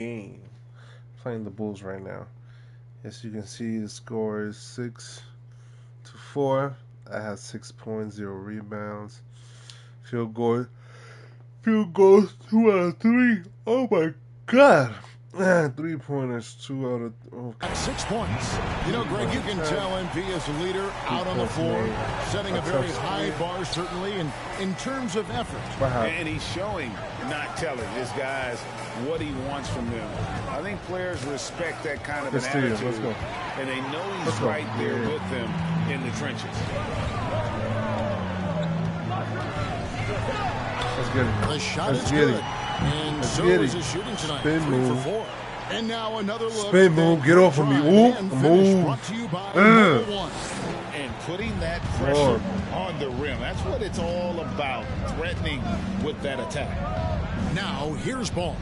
game. Playing the Bulls right now. As you can see, the score is 6-4. I have 6 points, 0 rebounds. Field goals, 2 out of 3. Oh my God. 3-pointers, 2 out of... At 6 points. You know, Greg, you can tell MP is a leader out on the floor, setting a very high bar, certainly, and in terms of effort. And he's showing, not telling his guys what he wants from them. I think players respect that kind of an attitude. Let's go. And they know he's right there with them in the trenches. Let's get it. The shot is good. And so is his shooting tonight. 3 for 4. And now another look. Spin move. Get off of me. Ooh, move. Brought to you by number 1. And putting that pressure on the rim. That's what it's all about. Threatening with that attack. Now here's ball.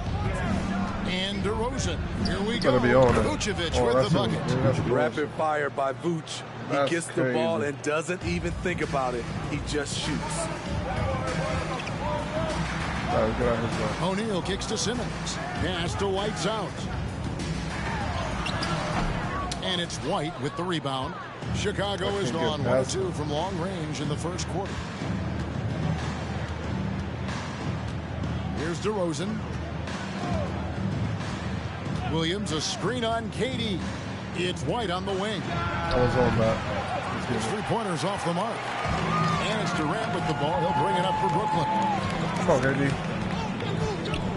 And DeRozan. Here we go. Vucevic with the bucket. Rapid fire by Vuce. He gets the ball and doesn't even think about it. He just shoots. O'Neal kicks to Simmons. Pass to White's out. And it's White with the rebound. Chicago is gone 1-2 from long range in the first quarter. Here's DeRozan. Williams, a screen on KD. It's White on the wing. I was on that. His 3-pointers off the mark. And it's Durant with the ball. He'll bring it up for Brooklyn. Come on, KD.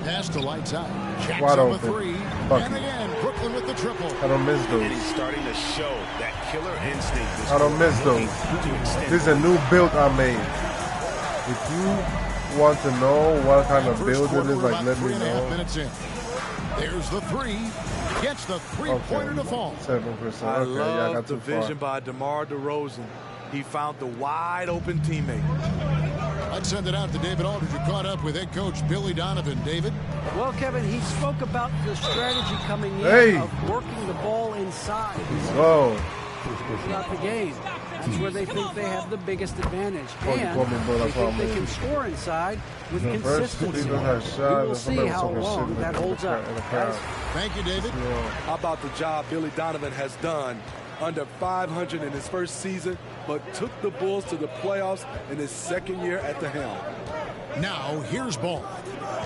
Pass to Lights out. Wide open. 3. And again, Brooklyn with the triple. I don't miss those. And he's starting to show that killer instinct. I don't miss those. This is a new build I made. If you want to know what kind of build it is, like, let me know. Minutes in. There's the 3. Gets the 3-pointer to fall. 7%. I love the vision by DeMar DeRozan. He found the wide open teammate. I'd send it out to David Aldridge, who caught up with head coach Billy Donovan. David? Well, Kevin, he spoke about the strategy coming in of working the ball inside. Throughout the game. That's where they think they have the biggest advantage. And they think they can score inside with consistency. We will see how long that holds up. Thank you, David. How about the job Billy Donovan has done? Under 500 in his first season, but took the Bulls to the playoffs in his second year at the helm. Now, here's Ball.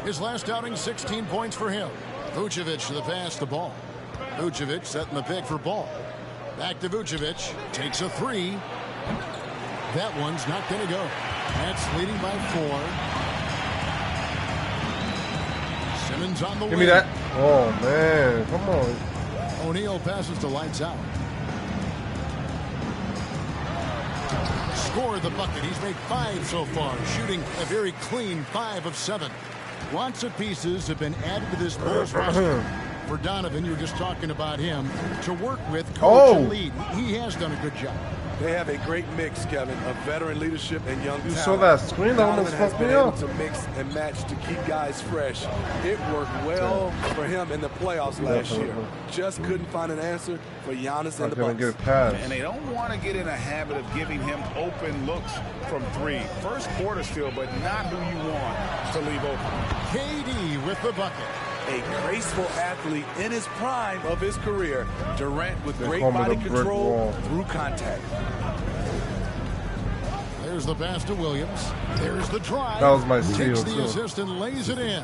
His last outing, 16 points for him. Vucevic to the pass to Ball. Vucevic setting the pick for Ball. Back to Vucevic. Takes a 3. That one's not going to go. That's leading by 4. Simmons on the wing. Give me that. Oh, man. Come on. O'Neal passes to Lights out. Scored the bucket. He's made 5 so far, shooting a very clean 5 of 7. Lots of pieces have been added to this Bulls roster. For Donovan, you were just talking about him, to work with, coach, and lead. He has done a good job. They have a great mix, Kevin, of veteran leadership and young talent. You saw that screen? That almost fucked me up. To mix and match to keep guys fresh. It worked well for him in the playoffs last year. Just couldn't find an answer for Giannis and the Bucks. And they don't want to get in a habit of giving him open looks from 3. First quarter still, but not who you want to leave open. KD with the bucket. A graceful athlete in his prime of his career. Durant with great body control through contact. There's the pass to Williams. There's the drive. That was my steal, Takes the assist and lays it in.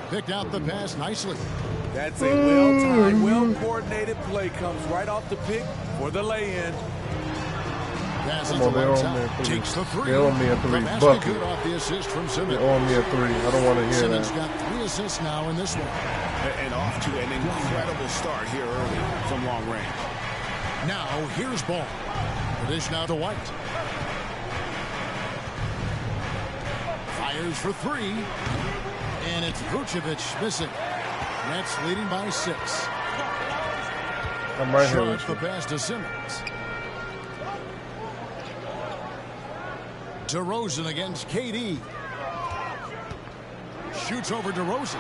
Picked out the pass nicely. That's a well-timed, well-coordinated play. Comes right off the pick for the lay-in. Passes to Lights out. Takes the 3. They owe me a 3 bucket. Off the assist from Simmons. They owe me a 3. I don't want to hear Simmons that. got 3 assists now in this one. And off to an incredible start here early from long range. Now, here's Ball. The dish now to White. Fires for 3. And it's Vucevic missing. Nets leading by 6. I'm right here with the pass to Simmons. DeRozan against KD. Shoots over DeRozan.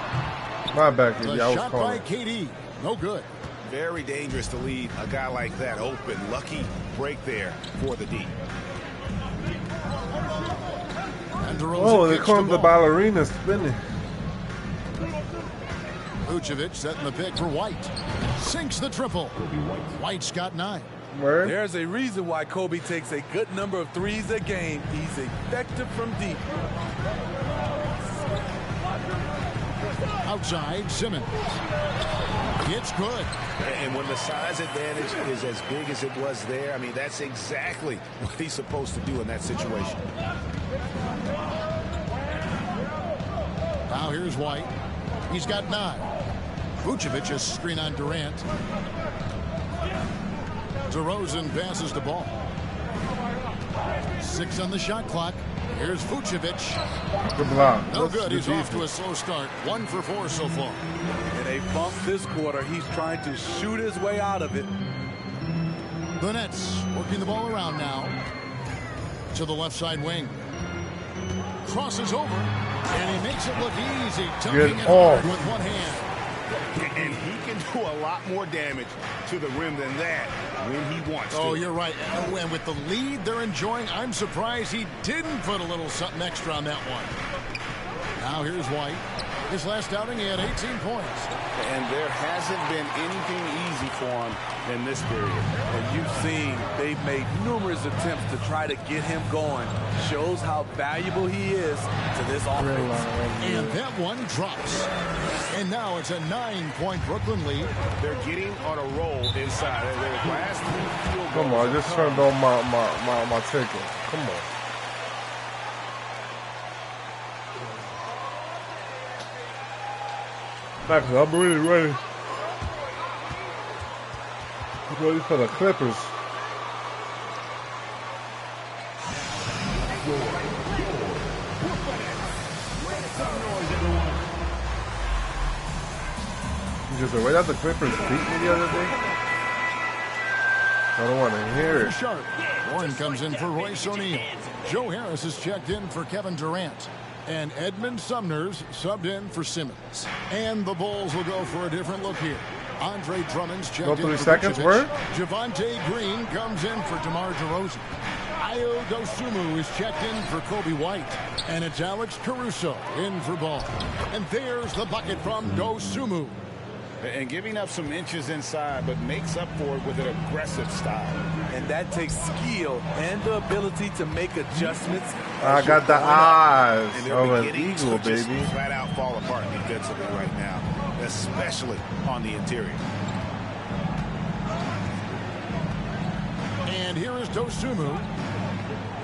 My back, the shot by KD. No good. Very dangerous to leave a guy like that open. Lucky break there for the D. Oh, they call him the ballerina spinning. Vucevic setting the pick for White. Sinks the triple. White's got 9. Word. There's a reason why Kobe takes a good number of threes a game. He's effective from deep. Outside, Simmons. It's good. And when the size advantage is as big as it was there, I mean, that's exactly what he's supposed to do in that situation. Now here's White. He's got 9. Vucevic a screen on Durant. DeRozan passes the ball. 6 on the shot clock. Here's Vucevic. Good block. No good. He's off to a slow start. 1 for 4 so far. In a bump this quarter, he's trying to shoot his way out of it. The Nets working the ball around now. To the left side wing. Crosses over. And he makes it look easy. Dunking it hard with one hand. And he can do a lot more damage to the rim than that when he wants to. Oh, you're right. And with the lead they're enjoying, I'm surprised he didn't put a little something extra on that one. Now here's White. His last outing, he had 18 points. And there hasn't been anything easy for him in this period. And you've seen they've made numerous attempts to try to get him going. Shows how valuable he is to this offense. And that one drops. And now it's a 9-point Brooklyn lead. They're getting on a roll inside. Their last 3 field goals. Come on, I just turned on my ticket. Come on. Actually, I'm really ready. I'm ready for the Clippers. You just said, wait, that the Clippers beat me the other day? I don't want to hear it. Sharp. Warren comes in for Royce O'Neal. Joe Harris is checked in for Kevin Durant. And Edmund Sumner's subbed in for Simmons. And the Bulls will go for a different look here. Andre Drummond's checked in for 3 seconds, Vucevic. word? Javonte Green comes in for DeMar DeRozan. Ayo Dosunmu is checked in for Kobe White. And it's Alex Caruso in for Ball. And there's the bucket from Dosunmu. And giving up some inches inside, but makes up for it with an aggressive style. And that takes skill and the ability to make adjustments. I got the eyes of an beginning eagle, to just baby. flat out fall apart defensively right now, especially on the interior. And here is Dosunmu.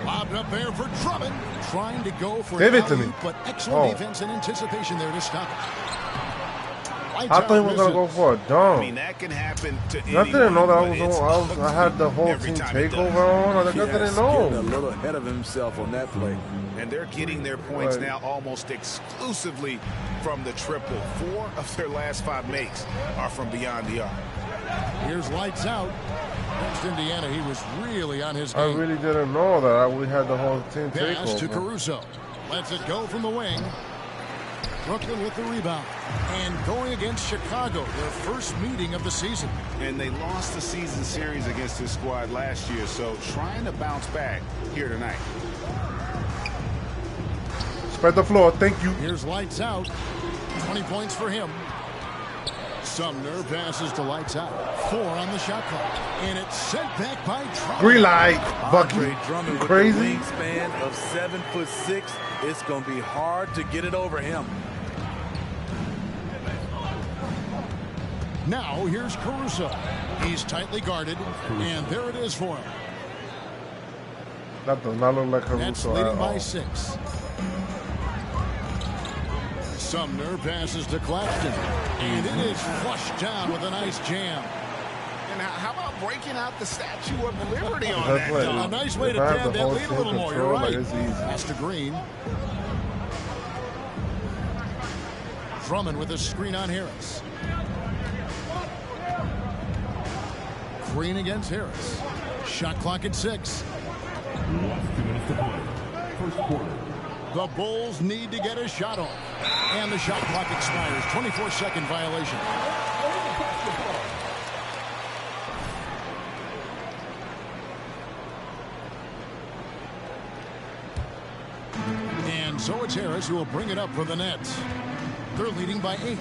Lobbed up there for Drummond. Trying to go for Give an it to me. alley-oop, but excellent defense and anticipation there to stop it. I thought he was gonna go for a dunk. I mean, that can happen to anyone. I didn't know that I had the whole team takeover on. I didn't Getting know. a little ahead of himself on that play. And they're getting their points now almost exclusively from the triple. 4 of their last 5 makes are from beyond the arc. Here's lights out. Against Indiana, he was really on his game. I really didn't know that we had the whole team Pass to takeover. Caruso. Lets it go from the wing. Brooklyn with the rebound. And going against Chicago, their first meeting of the season. And they lost the season series against this squad last year, so trying to bounce back here tonight. Spread the floor, thank you. Here's lights out. 20 points for him. Sumner passes to lights out. 4 on the shot clock. And it's sent back by Drummond. Green light, Bucky. Andre Drummond with Crazy. the wingspan of 7'6". It's going to be hard to get it over him. Now here's Caruso. He's tightly guarded. And there it is for him. That does not look like Nets Caruso leading at by all. 6. Sumner passes to Claxton. And it is flushed down with a nice jam. And how about breaking out the Statue of Liberty on That's that like- dunk? A nice way If to I have pad the that whole lead a team little more. You're control, like, right. it's easy. Pass to Green. Drummond with a screen on Harris. Green against Harris. Shot clock at 6. The Bulls need to get a shot off. And the shot clock expires. 24-second violation. And so it's Harris who will bring it up for the Nets. They're leading by 8.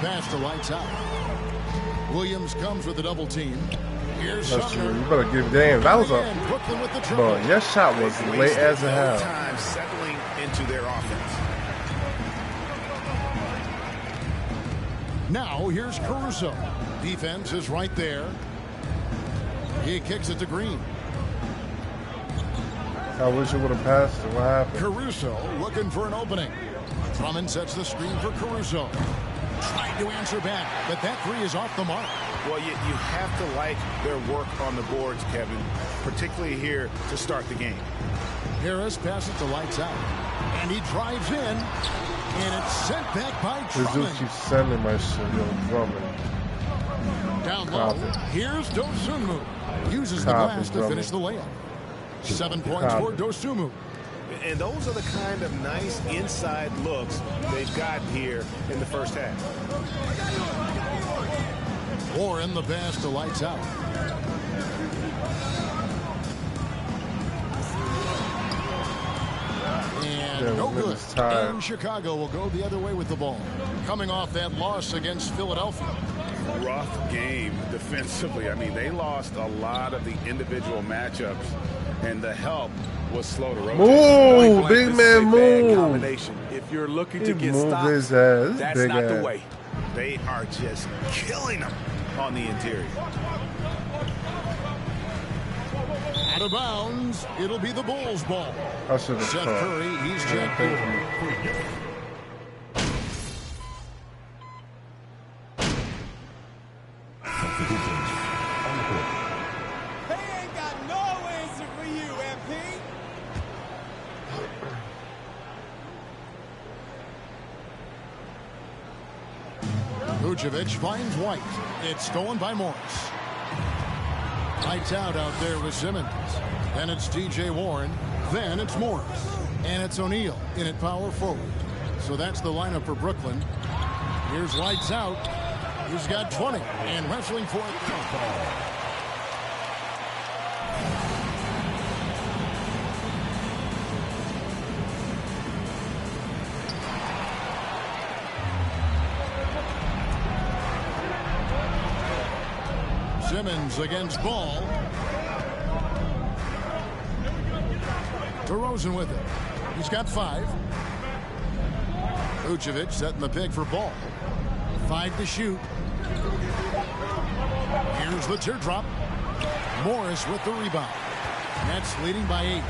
pass to lights out. Williams comes with a double team. Here's That's Sumner. true. You better give damn. That was a. Brooklyn with the triple. Bro, your shot was late as a hell. Time settling into their offense. Now here's Caruso. Defense is right there. He kicks it to Green. I wish it would have passed it. What happened? Caruso looking for an opening. Drummond sets the screen for Caruso. Tried to answer back, but that three is off the mark. Well, you have to like their work on the boards, Kevin, particularly here to start the game. Harris passes to lights out, and he drives in, and it's sent back by This Drummond. dude keeps sending my shit, yo, Drummond. Down low, here's Dosunmu. Uses the glass to finish the layup. 7 points for Dosunmu. And those are the kind of nice inside looks they've got here in the first half. Warren the pass to lights out. And no good. And Chicago will go the other way with the ball. Coming off that loss against Philadelphia. Rough game defensively. I mean, they lost a lot of the individual matchups, and the help was slow to rotate. Move, big man, move. Combination. If you're looking to get stopped, his ass. that's big not ass. the way. They are just killing them on the interior. Out of bounds. It'll be the Bulls' ball. I should have Seth caught. Curry, he's checked Thank in. you. They ain't got no answer for you, MP. Vucevic finds White. It's stolen by Morris. Lights out there with Simmons. Then it's T.J. Warren. Then it's Morris. And it's O'Neal in at power forward. So that's the lineup for Brooklyn. Here's lights out. He's got 20 and wrestling for it. Simmons against Ball. DeRozan with it. He's got 5. Vucevic setting the pick for Ball. 5 to shoot. Here's the teardrop. Morris with the rebound. Nets leading by 8.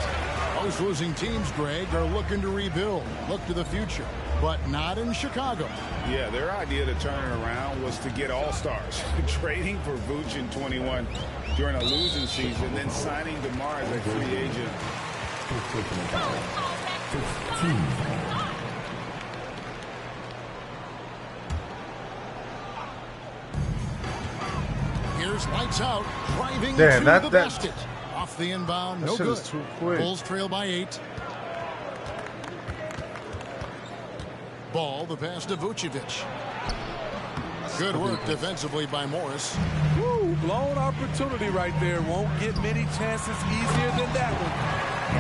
Most losing teams, Greg, are looking to rebuild. Look to the future, but not in Chicago. Yeah, their idea to turn it around was to get all-stars. Trading for Vooch in 21 during a losing season, then signing DeMar as a free agent. Here's lights out, driving Damn, to that- the that- basket. Off the inbound, That no shit good. is too quick. Bulls trail by 8. Ball, the pass to Vucevic. Good work defensively by Morris. Woo, blown opportunity right there. Won't get many chances easier than that one.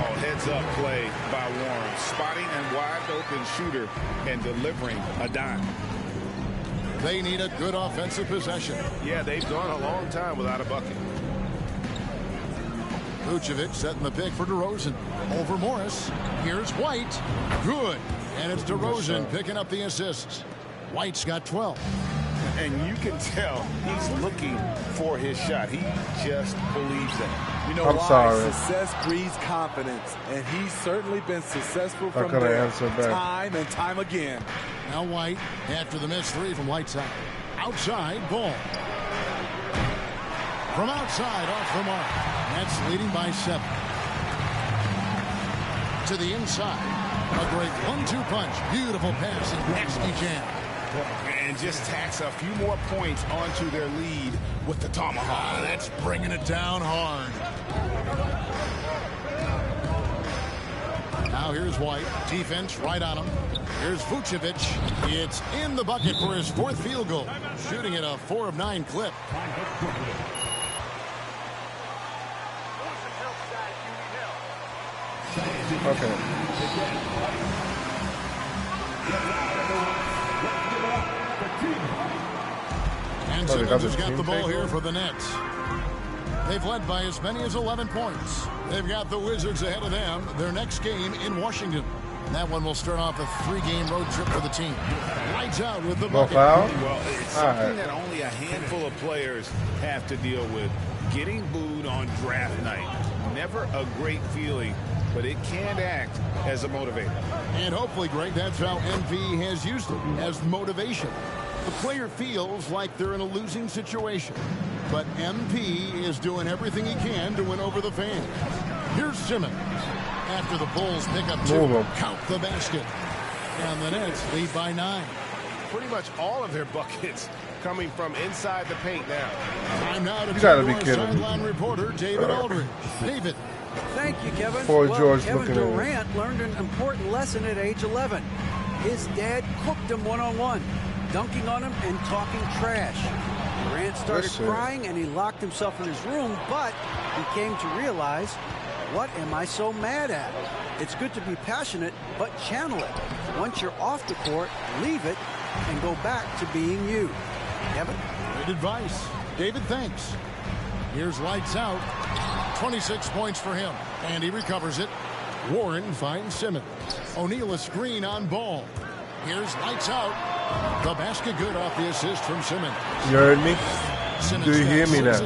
Oh, heads-up play by Warren. Spotting and wide-open shooter and delivering a dime. They need a good offensive possession. Yeah, they've gone a long time without a bucket. Vucevic setting the pick for DeRozan. Over Morris. Here's White. Good. And it's DeRozan picking up the assists. White's got 12. And you can tell he's looking for his shot. He just believes in it. You know I'm why? sorry. Success breeds confidence, and he's certainly been successful from couldn't there answer back. time and time again. Now White after the missed 3 from lights out. Outside, Ball. From outside, off the mark. Nets leading by 7. To the inside. A great 1-2 punch. Beautiful pass and nasty jam. And just tacks a few more points onto their lead with the tomahawk. That's bringing it down hard. Now here's White. Defense right on him. Here's Vucevic. It's in the bucket for his 4th field goal. Shooting at a 4 of 9 clip. Okay. And Simmons has got the ball here for the Nets. They've led by as many as 11 points. They've got the Wizards ahead of them. Their next game in Washington. And that one will start off a 3-game road trip for the team. Lights out with the bucket. Well, it's something that only a handful of players have to deal with. Getting booed on draft night. Never a great feeling, but it can act as a motivator. And hopefully, Greg, that's how MP has used it, as motivation. The player feels like they're in a losing situation, but MP is doing everything he can to win over the fans. Here's Simmons. After the Bulls pick up 2, count the basket. And the Nets lead by 9. Pretty much all of their buckets coming from inside the paint now. Time now to turn to our sideline reporter, David Aldridge. David. Thank you, Kevin. Kevin Durant learned an important lesson at age 11. His dad cooked him one-on-one, dunking on him and talking trash. Durant started crying and he locked himself in his room, but he came to realize, what am I so mad at? It's good to be passionate, but channel it. Once you're off the court, leave it and go back to being you. Kevin? Great advice. David, thanks. Here's lights out. 26 points for him. And he recovers it. Warren finds Simmons. O'Neal a screen on Ball. Here's lights out. The basket good off the assist from Simmons. You heard me? Simmons. Do you hear me now?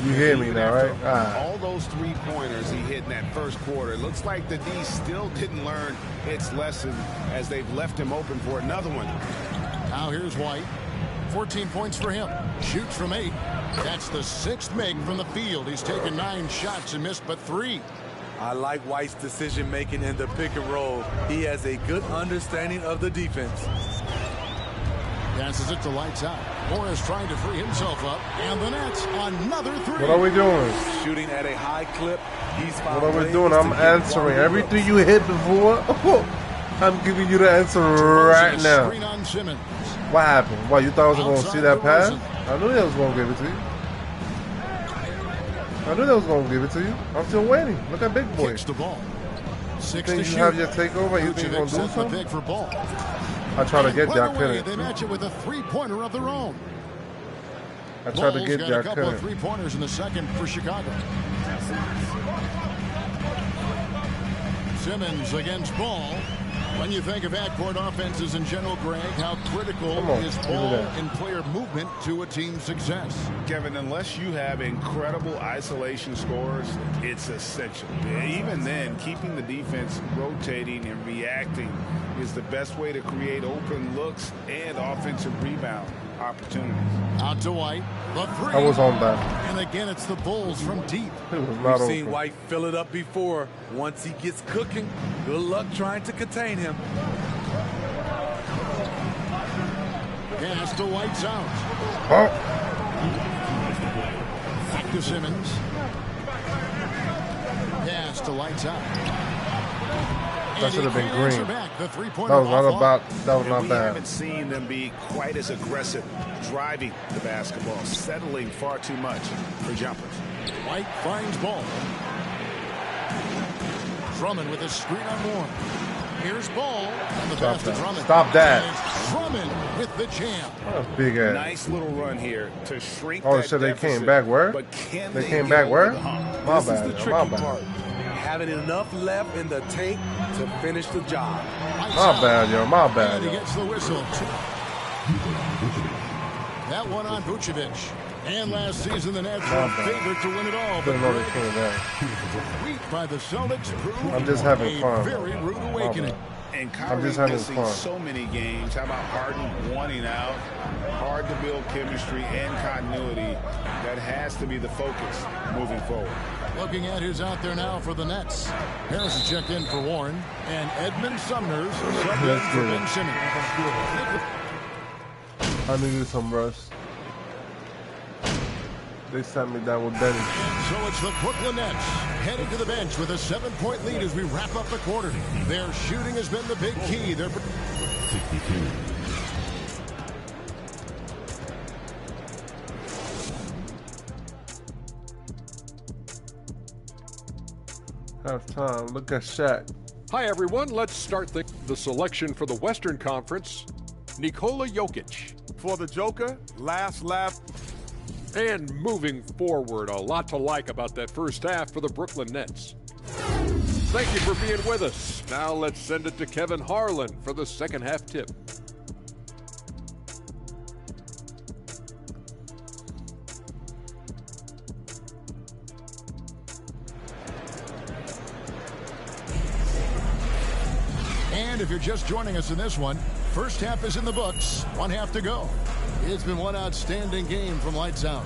You hear me now, right? All those 3-pointers he hit in that first quarter. It looks like the D still didn't learn its lesson as they've left him open for another one. Now here's White. 14 points for him. Shoots from 8. That's the 6th make from the field. He's taken 9 shots and missed but 3. I like White's decision-making in the pick and roll. He has a good understanding of the defense. Passes it to lights out. Morris trying to free himself up. And the Nets, another 3. What are we doing? Shooting at a high clip. What are we doing? I'm answering everything you hit before. I'm giving you the answer right now. Screen on Simmons. What happened? What, you thought I was going to see that pass? I knew they was going to give it to you. I knew they was going to give it to you. I'm still waiting. Look at Big Boy. Kicks the ball. You think you have your takeover? You think you're going to do something? For Ball. I try to get you. I couldn't. They match it with a 3-pointer of their own. I tried to get you. I couple couldn't. of 3-pointers in the second for Chicago. Simmons against Ball. When you think of backcourt offenses in general, Greg, how critical is ball and player movement to a team's success? Kevin, unless you have incredible isolation scores, it's essential. Even then, keeping the defense rotating and reacting is the best way to create open looks and offensive rebound opportunities. Out to White. The 3. I was on that. And again, it's the Bulls from deep. We've seen White fill it up before. Once he gets cooking, good luck trying to contain him. Pass to White's out. Back to Simmons. Pass to lights out. That should have been green. That was not We bad. haven't seen them be quite as aggressive driving the basketball, settling far too much for jumpers. White finds Ball. Drummond with a screen on Warren. Here's Ball. And the pass to Drummond. Stop that. And it's Drummond with the jam. What a big ass. Nice little run here to shrink Oh, that so they deficit, came back where? But can They came back where? My This is the bad. tricky My bad. part. Having enough left in the tank to finish the job. My bad, yo. My bad, And he yo. gets the whistle. That one on Vucevic. And last season, the Nets were favored to win it all. But weak by the Celtics proved I'm just having fun. a very rude awakening. And I'm just Kyrie having missing fun. so many games. How about Harden wanting out? Hard to build chemistry and continuity. That has to be the focus moving forward. Looking at who's out there now for the Nets. Harrison checked in for Warren. And Edmund Sumner's subbed in for Ben Simmons. I needed some rest. They sent me down with Benny. So it's the Brooklyn Nets heading to the bench with a 7-point lead as we wrap up the quarter. Their shooting has been the big key. They're 62. Half time. Look at Shaq. Hi, everyone. Let's start the selection for the Western Conference. Nikola Jokic. For the Joker, last lap. And moving forward, a lot to like about that first half for the Brooklyn Nets. Thank you for being with us. Now let's send it to Kevin Harlan for the second half tip. And if you're just joining us in this one, first half is in the books. 1 half to go. It's been one outstanding game from lights out.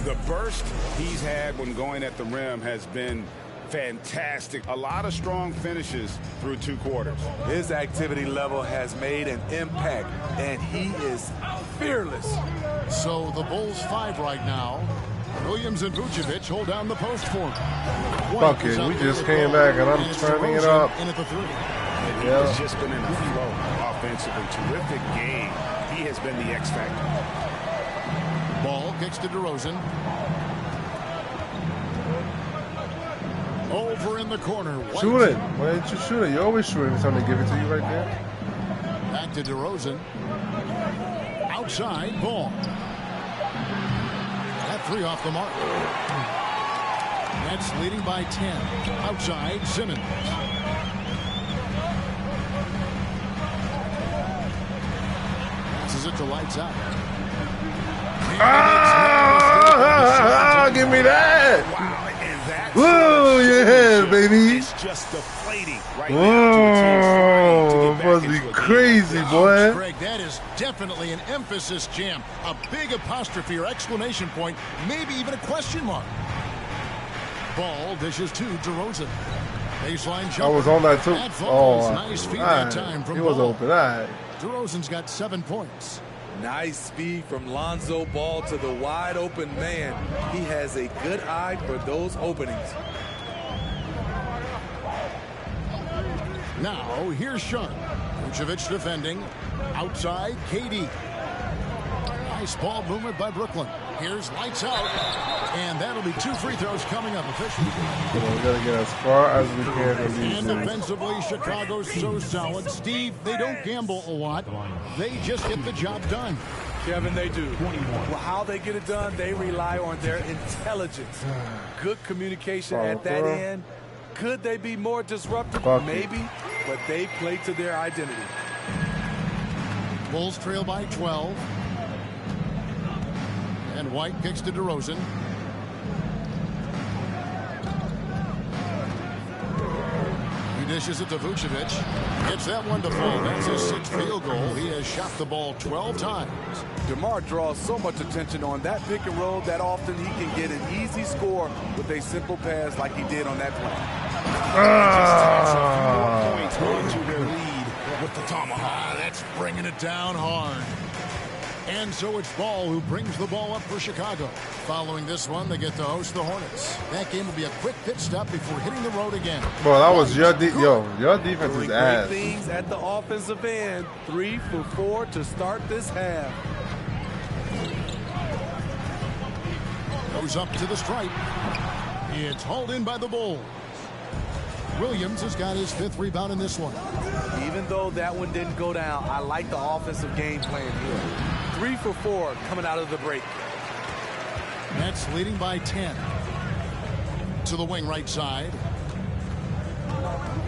The burst he's had when going at the rim has been fantastic. A lot of strong finishes through 2 quarters. His activity level has made an impact, and he is fearless. So the Bulls 5 right now. Williams and Vucevic hold down the post for him. Fuck it, we just came back and I'm turning it up. In at the 3. Yeah. He's just been in a flow offensively. Terrific game. He has been the X factor. Ball kicks to DeRozan. Over in the corner. White. Shoot it. Why didn't you shoot it? You always shoot it every time they give it to you right there. Back to DeRozan. Outside, Ball. That 3 off the mark. Nets leading by 10. Outside, Simmons. Passes it to lights out. Give me that. Wow, and that's whoa, yeah, baby. It's just deflating right now. Must be crazy, boy. Greg, that is definitely an emphasis jam. A big apostrophe or exclamation point, maybe even a question mark. Ball dishes to DeRozan. Baseline jump. I was on that too. That falls. Nice feed that right. time from He was Ball. open. All right. DeRozan's got 7 points. Nice speed from Lonzo Ball to the wide open man. He has a good eye for those openings. Now, here's Sharp. Vucevic defending. Outside, KD. Nice ball movement by Brooklyn. Here's lights out. And that'll be 2 free throws coming up officially. We got to get as far as we can from these And dudes. defensively, Chicago's so solid. Steve, they don't gamble a lot. They just get the job done. Kevin, they do. Well, how they get it done, they rely on their intelligence. Good communication at that end. Could they be more disruptive? Maybe, but they play to their identity. Bulls trail by 12. And White kicks to DeRozan. He dishes it to Vucevic. Gets that one to fall. That's his 6th field goal. He has shot the ball 12 times. DeMar draws so much attention on that pick and roll that often he can get an easy score with a simple pass like he did on that play. Points going to their lead with the tomahawk. That's bringing it down hard. And so it's Ball who brings the ball up for Chicago. Following this one, they get to host the Hornets. That game will be a quick pit stop before hitting the road again. Bro, that was your defense is ass. Great things at the offensive end. 3 for 4 to start this half. Goes up to the stripe. It's hauled in by the Bulls. Williams has got his 5th rebound in this one. Even though that one didn't go down, I like the offensive game plan here. 3 for 4 coming out of the break. Nets leading by 10. To the wing right side.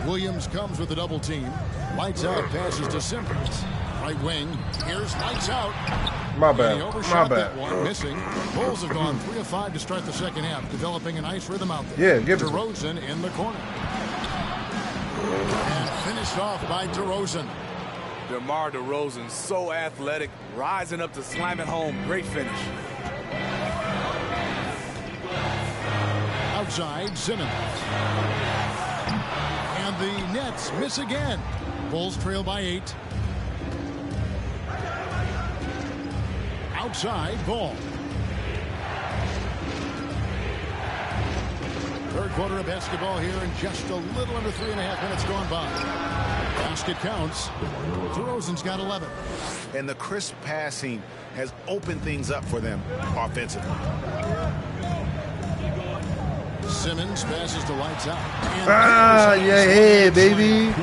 Williams comes with a double team. Lights out, passes to Simmons. Right wing. Here's lights out. My bad. He overshot My bad. that one, missing. Bulls have gone 3 of 5 to start the second half, developing a nice rhythm out there. Yeah, give it. DeRozan in the corner. And finished off by DeRozan. DeMar DeRozan, so athletic, rising up to slam it home. Great finish. Outside, Simmons. And the Nets miss again. Bulls trail by 8. Outside, Ball. Third quarter of basketball here, and just a little under 3.5 minutes gone by. Basket counts. DeRozan's got 11. And the crisp passing has opened things up for them offensively. Simmons passes to lights out. Yeah, baby.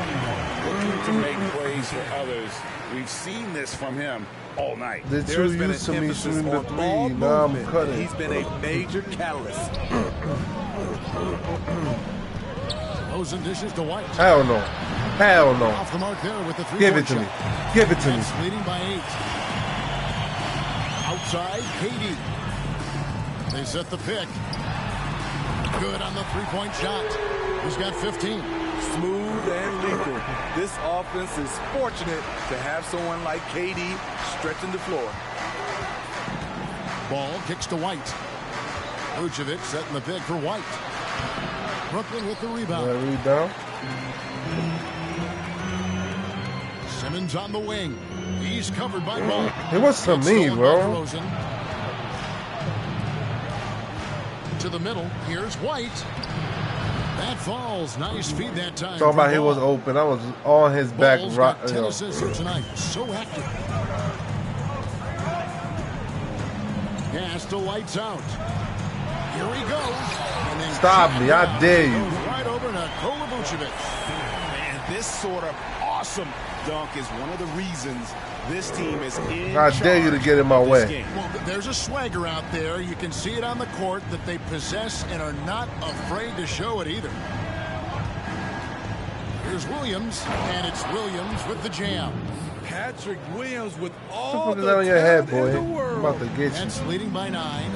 To make plays opportunities for others. We've seen this from him all night. They're too used to me shooting the three. Now I'm cutting. He's been a major catalyst. Rosen dishes to White. Hell no. Hell no. Off the mark there with the 3-point Give it to me. Give it to me. Nets leading by 8. Outside, KD. They set the pick. Good on the 3-point shot. He's got 15. Smooth and lethal. This offense is fortunate to have someone like KD stretching the floor. Ball kicks to White. Vucevic setting the pick for White. Brooklyn with the rebound. Simmons on the wing. He's covered by Ball. It was to me, bro. To the middle. Here's White. That falls. Nice feed that time. Talking about he was open. I was on his back. Right, 10 assists here tonight. So active. Gas to Lights out. Here he goes. Stop me. I dare you. Right over to Vucevic. And this sort of awesome dunk is one of the reasons this team is in I dare you to get in my way. Well, there's a swagger out there. You can see it on the court that they possess and are not afraid to show it either. Here's Williams, and it's Williams with the jam. Patrick Williams with all the that on your head, boy. in the world. I'm about to get you. Nets leading by 9.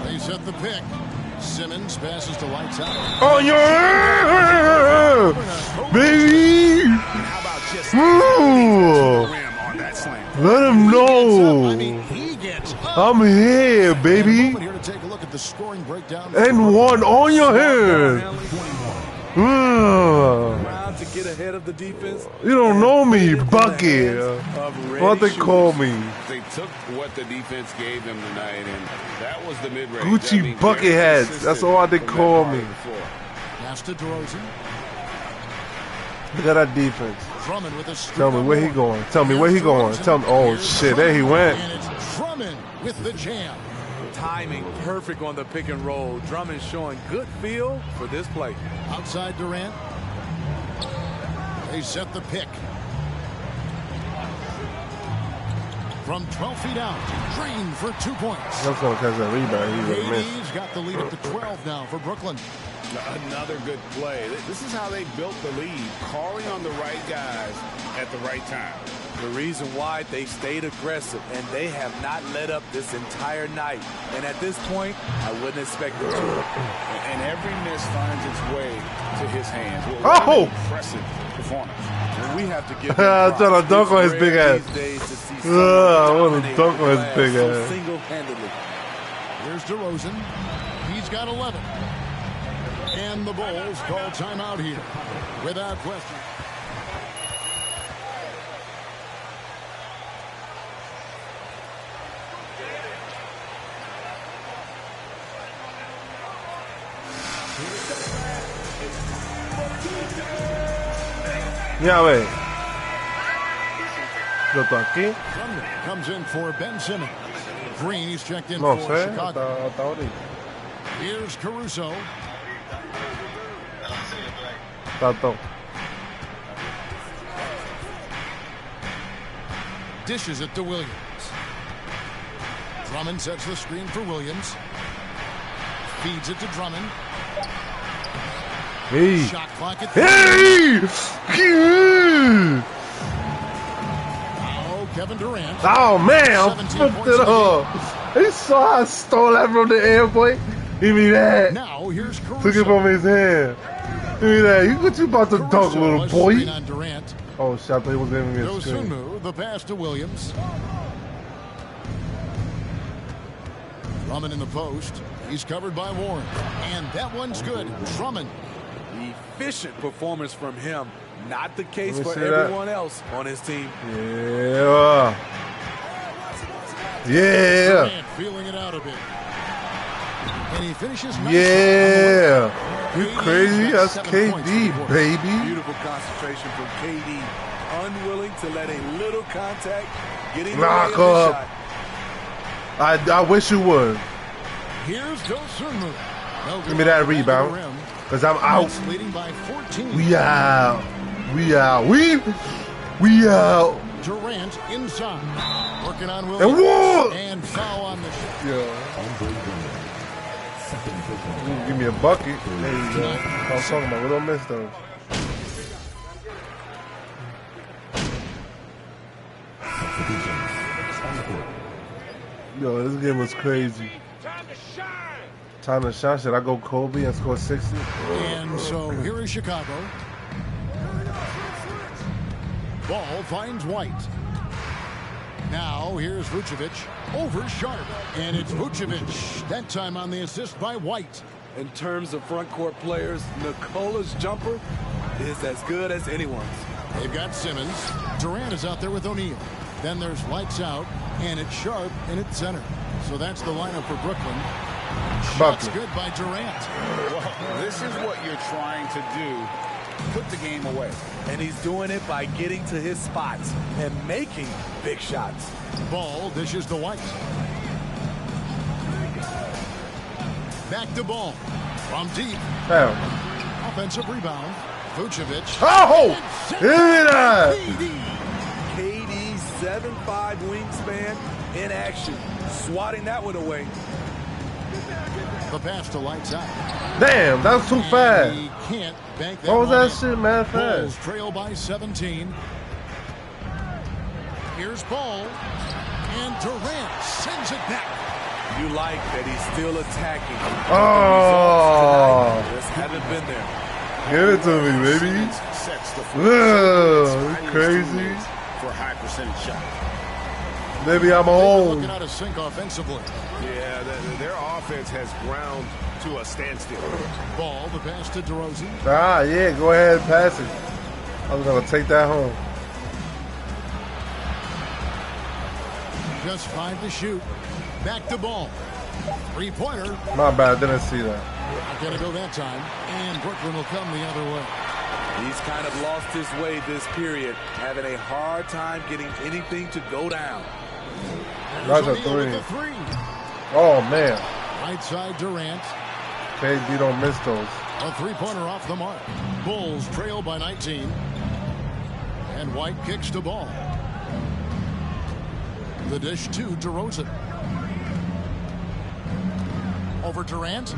They set the pick. Simmons passes to Lights out. On your head, baby. How about just on that slam? Let him know. I mean, he gets up. I'm here, baby. And here to take a look at the scoring breakdown. And one on your head. To get ahead of the defense. You don't know me, Bucket. What they call me. They took what the defense gave them tonight, and that was the mid-range. Gucci bucket hats. That's all they call me. Pass to DeRozan. Look at that defense. Drummond with a Tell me where he going. Tell me where he going. Tell me. Oh shit, there he went. And it's Drummond with the jam. Timing perfect on the pick and roll. Drummond showing good feel for this play. Outside Durant. They set the pick. From 12 feet out, Green for 2 points. That's going to catch that rebound. He would have missed. He's got the lead at the 12 now for Brooklyn. Another good play. This is how they built the lead, calling on the right guys at the right time. The reason why they stayed aggressive, and they have not let up this entire night. And at this point, I wouldn't expect them to. And every miss finds its way to his hands. Oh! Impressive performance. And we have to give him I'm trying to dunk on his big ass. I want to dunk on his big ass. Single-handedly. Here's DeRozan. He's got 11. And the Bulls call timeout here. Without question. Ya ve. Yo estoy aquí. Comes in for Ben Simmons. Green, he's checked in No for sé. Chicago. Hasta ahorita. Here's Caruso. Tato. Dishes it to Williams. Drummond sets the screen for Williams. Feeds it to Drummond. Hey. Shot clock at Hey! Oh, Kevin Durant. Oh, man. I fucked it up. He saw I stole that from the air, boy. Give me that. Now, here's Caruso. Took it from his hand. Give me that. What you about to dunk, little boy? On Durant. Oh, shit. I thought he was giving me a screen. Dosunmu, the pass to Williams. Drummond in the post. He's covered by Warren. And that one's good. Drummond. Efficient performance from him. Not the case for everyone else on his team. Yeah. Yeah. Durant feeling it out a bit. And he finishes nice. Yeah. You crazy? That's KD, baby. Beautiful concentration from KD. Unwilling to let a little contact get in the Knock way of the up. shot. I wish you would. Here's Dosunmu. Give me that rebound. Because I'm out. Leading by 14. We out. We out. We out. Durant inside. Working on And Williams. what? And foul on the shot. Yeah. Give me a bucket. There you go. I was talking about. We don't miss those. Yo, this game was crazy. Time to shine. Should I go Kobe and score 60? And so here is Chicago. Ball finds White. Now here's Vucevic over Sharp. And it's Vucevic. That time on the assist by White. In terms of front court players, Nikola's jumper is as good as anyone's. They've got Simmons. Durant is out there with O'Neal. Then there's Lights Out, and it's Sharp, and it's center. So that's the lineup for Brooklyn. Shots good by Durant. Well, this is what you're trying to do. Put the game away. And he's doing it by getting to his spots and making big shots. Ball dishes to White. Back to Ball. From deep. Damn. Offensive rebound. Vucevic. Oh! Hit that! KD 7'5" wingspan in action. Swatting that one away. The pass to Lights Out. Damn, that was too fast. He can't bank that. What was that in. shit, man? Bulls Fast. trail by 17. Here's Ball. And Durant sends it back. You like that he's still attacking. Oh. Just haven't been there. Give it to me, baby. Sets the Crazy. for high percentage shot. Maybe I'm home. Looking out of sync offensively. Yeah, their offense has ground to a standstill. Ball, the pass to DeRozan. Ah, yeah, go ahead and pass it. I was going to take that home. Just 5 to shoot. Back to Ball. 3-pointer. My bad, didn't see that. Not going to go that time. And Brooklyn will come the other way. He's kind of lost his way this period, having a hard time getting anything to go down. That's a three. Oh, man. Right side Durant. KD don't miss those. A 3-pointer off the mark. Bulls trail by 19. And White kicks to Ball. The dish to DeRozan. Over Durant.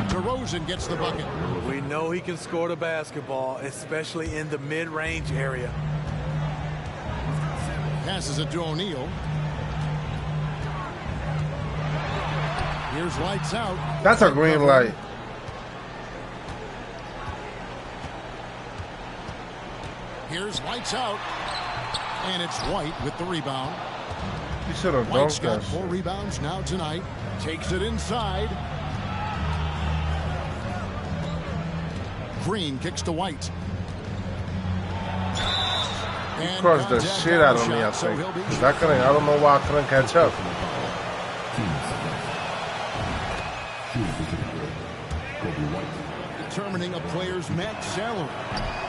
DeRozan gets the bucket. We know he can score the basketball, especially in the mid-range area. Passes it to O'Neal. Here's Lights Out. That's a green light. Here's Lights Out. And it's White with the rebound. He should have White's dunked got that 4 shit. rebounds now tonight. Takes it inside. Green kicks to White. He crushed the shit out of me, I think. I don't know why I couldn't catch up. Determining a player's max salary.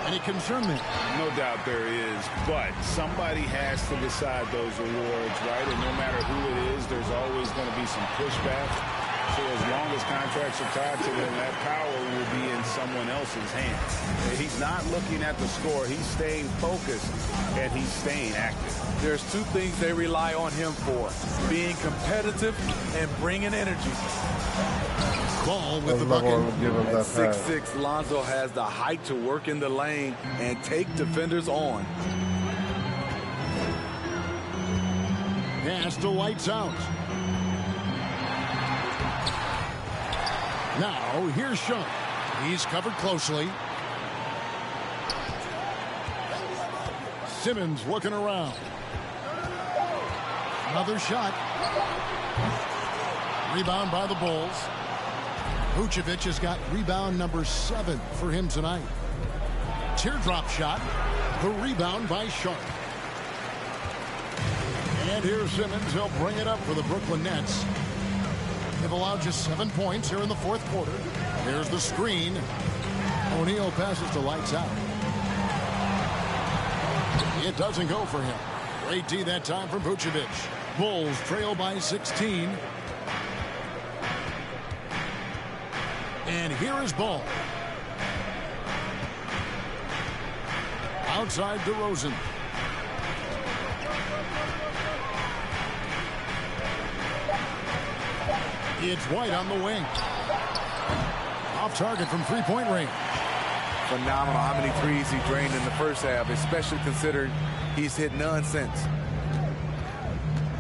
Any concern there? No doubt there is, but somebody has to decide those awards, right? And no matter who it is, there's always going to be some pushback. So as long as contracts are tied to them, that power will be in someone else's hands. He's not looking at the score. He's staying focused, and he's staying active. There's 2 things they rely on him for: being competitive and bringing energy. Ball with the bucket. At 6'6", Lonzo has the height to work in the lane and take defenders on. Pass to Lights Out. Now, here's Sharp. He's covered closely. Simmons looking around. Another shot. Rebound by the Bulls. Vucevic has got rebound number 7 for him tonight. Teardrop shot. The rebound by Sharp. And here's Simmons. He'll bring it up for the Brooklyn Nets. They've allowed just 7 points here in the 4th quarter. Here's the screen. O'Neal passes to Lights Out. It doesn't go for him. Great D that time from Vucevic. Bulls trail by 16. And here is Ball. Outside DeRozan. It's White on the wing. Off target from three-point range. Phenomenal how many threes he drained in the first half, especially considering he's hit none since.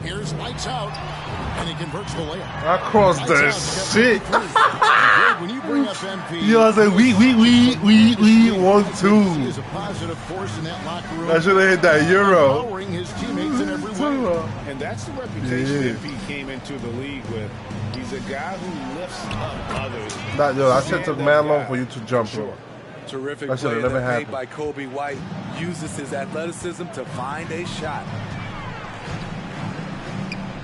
Here's Lights Out, and he converts the layup. Across the shit. When you bring up MP, you know what I'm saying? We 1-2. Is a positive force in that locker room. I should have hit that Euro. Empowering his teammates in every way. And that's the reputation MP came into the league with. He's a guy who lifts up others. Yo, I said took man long for you to jump through. Terrific That should play have never made happened. by Kobe White. Uses his athleticism to find a shot.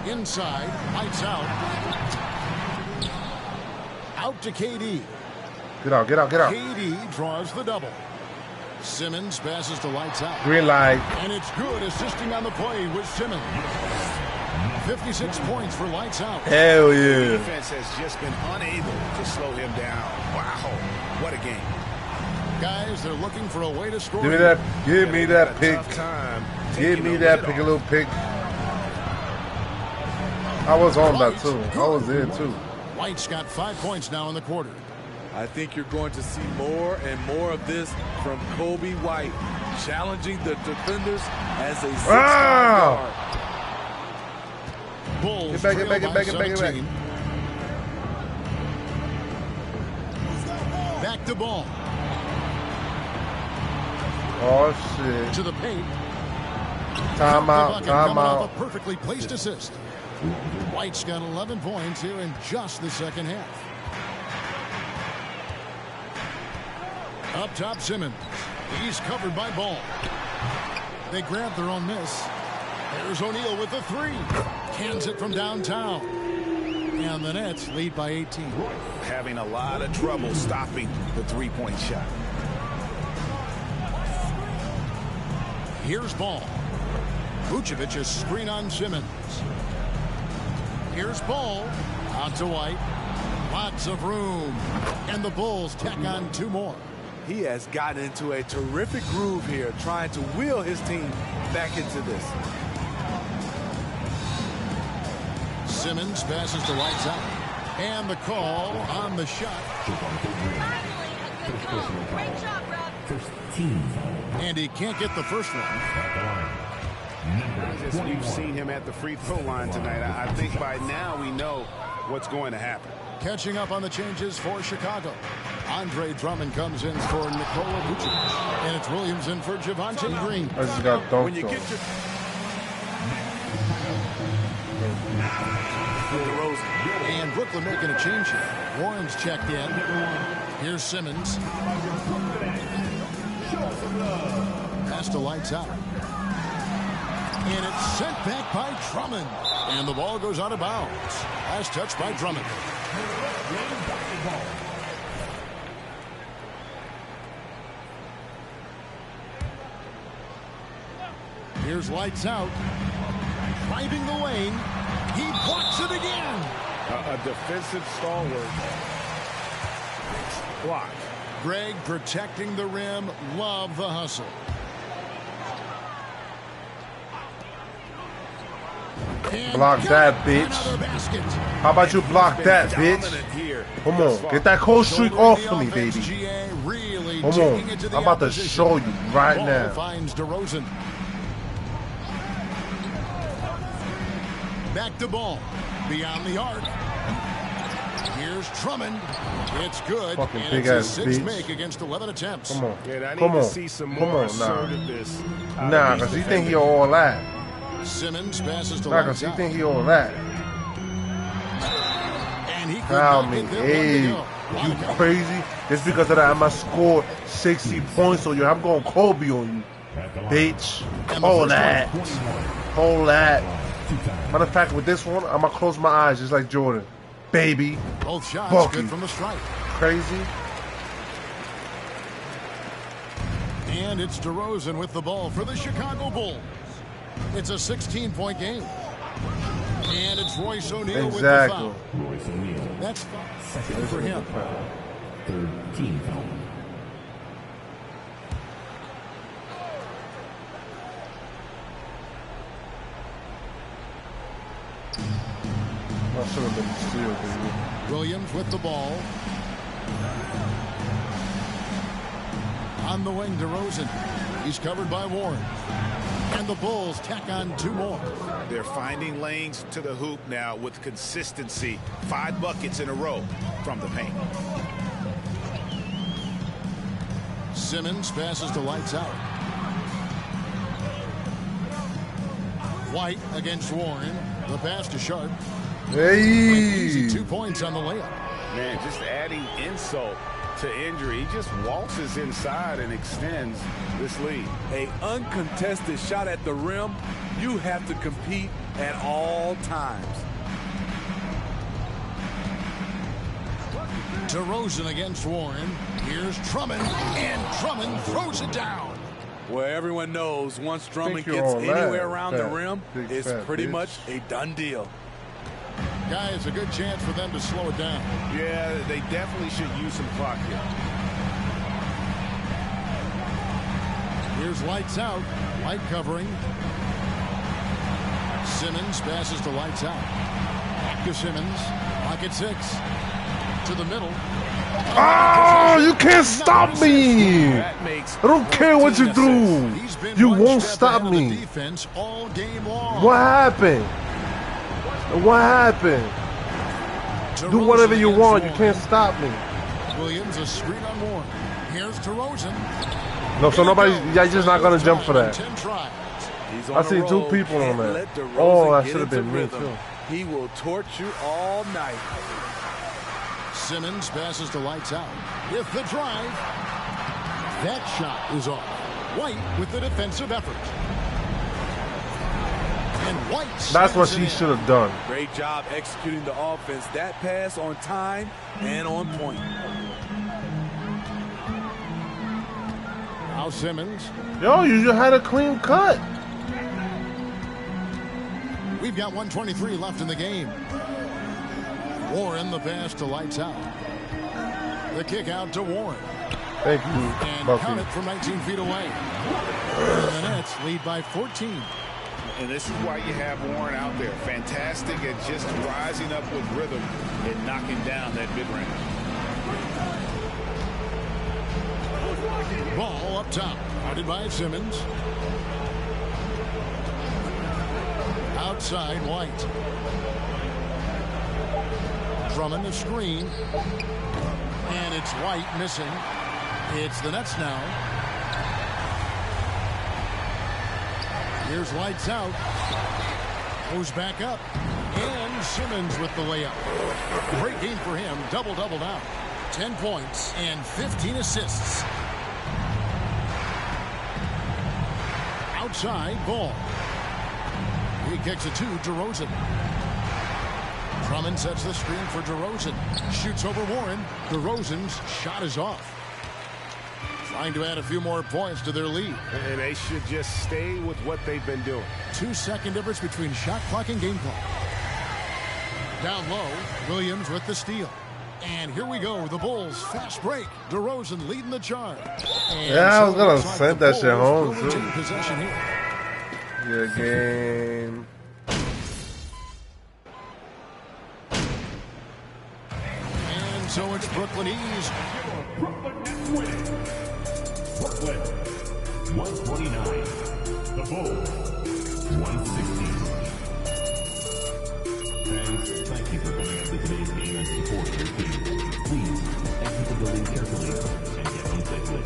Inside, Lights Out. Out to KD. Get out. KD draws the double. Simmons passes to Lights Out. Green light. And it's good, assisting on the play with Simmons. 56 points for Lights Out. Hell yeah. Defense has just been unable to slow him down. Wow, what a game. Guys, they're looking for a way to score. Give me that pick. Give me that pick, a little pick. I was on that too. I was there too. White's got 5 points now in the quarter. I think you're going to see more and more of this from Kobe White, challenging the defenders as a 6'5" guard. Bulls Get back. Back to ball. Oh shit. To the paint. Timeout. A perfectly placed assist. White's got 11 points here in just the second half. Up top, Simmons. He's covered by Ball. They grab their own miss. There's O'Neal with the three. Cans it from downtown. And the Nets lead by 18. Having a lot of trouble stopping the three-point shot. Here's Ball. Vucevic is screen on Simmons. Here's Ball. Out to White. Lots of room. And the Bulls tack on 2 more. He has gotten into a terrific groove here, trying to wheel his team back into this. Simmons passes to Lights Out. And the call on the shot. And he can't get the first one. We've seen him at the free throw line tonight. I think by now we know what's going to happen. Catching up on the changes for Chicago. Andre Drummond comes in for Nikola Vucevic. And it's Williams in for Javonte Green. I just got dunked When you get your... And Brooklyn making a change here. Warren's checked in. Here's Simmons. Pass to Lights Out. And it's sent back by Drummond. And the ball goes out of bounds. Last touch by Drummond. Here's Lights Out. Driving the lane. He blocks it again. A defensive stalwart. Block. Greg protecting the rim. Love the hustle. Block that, bitch. How about you block that, bitch? Come on. Get that cold streak off of me, baby. Come on. I'm about to show you right now. Finds DeRozan. Back to Ball. Beyond the arc. Here's Drummond. It's good. Fucking and big it's ass a 6 bitch. make against 11 attempts. Come on. Yeah, I need Come to on. see some Come more on, assertiveness. Nah, because he think he all that. Simmons passes to Nah, because Lights he Out. think he all that. And he could Tell not me, get that one hey, to you go. crazy? Just because of that, I'm going to score 60 points on you. I'm going Kobe on you, bitch. Hold that. Hold that. Matter of fact, with this one, I'm going to close my eyes just like Jordan. Baby. Both shots Fuck good you. from the strike. Crazy. And it's DeRozan with the ball for the Chicago Bulls. It's a 16-point game. And it's Royce O'Neal with the foul. That's fine for him. 13 foul. That should have been a steal, baby. Williams with the ball. On the wing, DeRozan. He's covered by Warren. And the Bulls tack on 2 more. They're finding lanes to the hoop now with consistency. 5 buckets in a row from the paint. Simmons passes to Lights Out. White against Warren. The pass to Sharp. Hey! Easy 2 points on the layup. Man, just adding insult to injury. He just waltzes inside and extends this lead. An uncontested shot at the rim, you have to compete at all times. DeRozan against Warren. Here's Drummond, and Drummond throws it down. Well, everyone knows once Drummond gets anywhere around the rim, it's pretty much a done deal. Guys, a good chance for them to slow it down. Yeah, they definitely should use some clock here. Here's Lights Out. White covering. Simmons passes to Lights Out. Back to Simmons. Pocket 6. To the middle. Oh, you can't stop me. I don't care what you do. You won't stop me. Defense all game long. What happened? What happened? Do whatever you want. You can't stop me. Williams a screen on Warren. Here's DeRozan. No, so nobody. Y'all just not gonna jump for that. I see 2 people on that. Oh, that should have been me too. He will torch you all night. Simmons passes to Lights Out with the drive. That shot is off. White with the defensive effort. And White. That's what she should have done. Great job executing the offense. That pass on time and on point. Now Simmons. Yo, you just had a clean cut. We've got 1:23 left in the game. Warren the pass to Lights Out. The kick out to Warren. Thank you, and Buffy. count it from 19 feet away. And the Nets lead by 14. And this is why you have Warren out there. Fantastic at just rising up with rhythm and knocking down that mid-range. Ball up top. Guarded by Simmons. Outside White. Drummond the screen. And it's White missing. It's the Nets now. Here's Lights Out. Goes back up. And Simmons with the layup. Great game for him. Double-double now. 10 points and 15 assists. Outside Ball. He kicks it to DeRozan. Drummond sets the screen for DeRozan. Shoots over Warren. DeRozan's shot is off. Trying to add a few more points to their lead. And they should just stay with what they've been doing. 2-second difference between shot clock and game clock. Down low, Williams with the steal. And here we go, the Bulls fast break. DeRozan leading the charge. And yeah, I was gonna send that shit home too. Possession here. Yeah, game. And so it's Brooklyn Ease. Brooklyn 129. The Bulls 116. Fans, thank you for coming out to today's game and support your team. Please exit the building carefully and get home safely.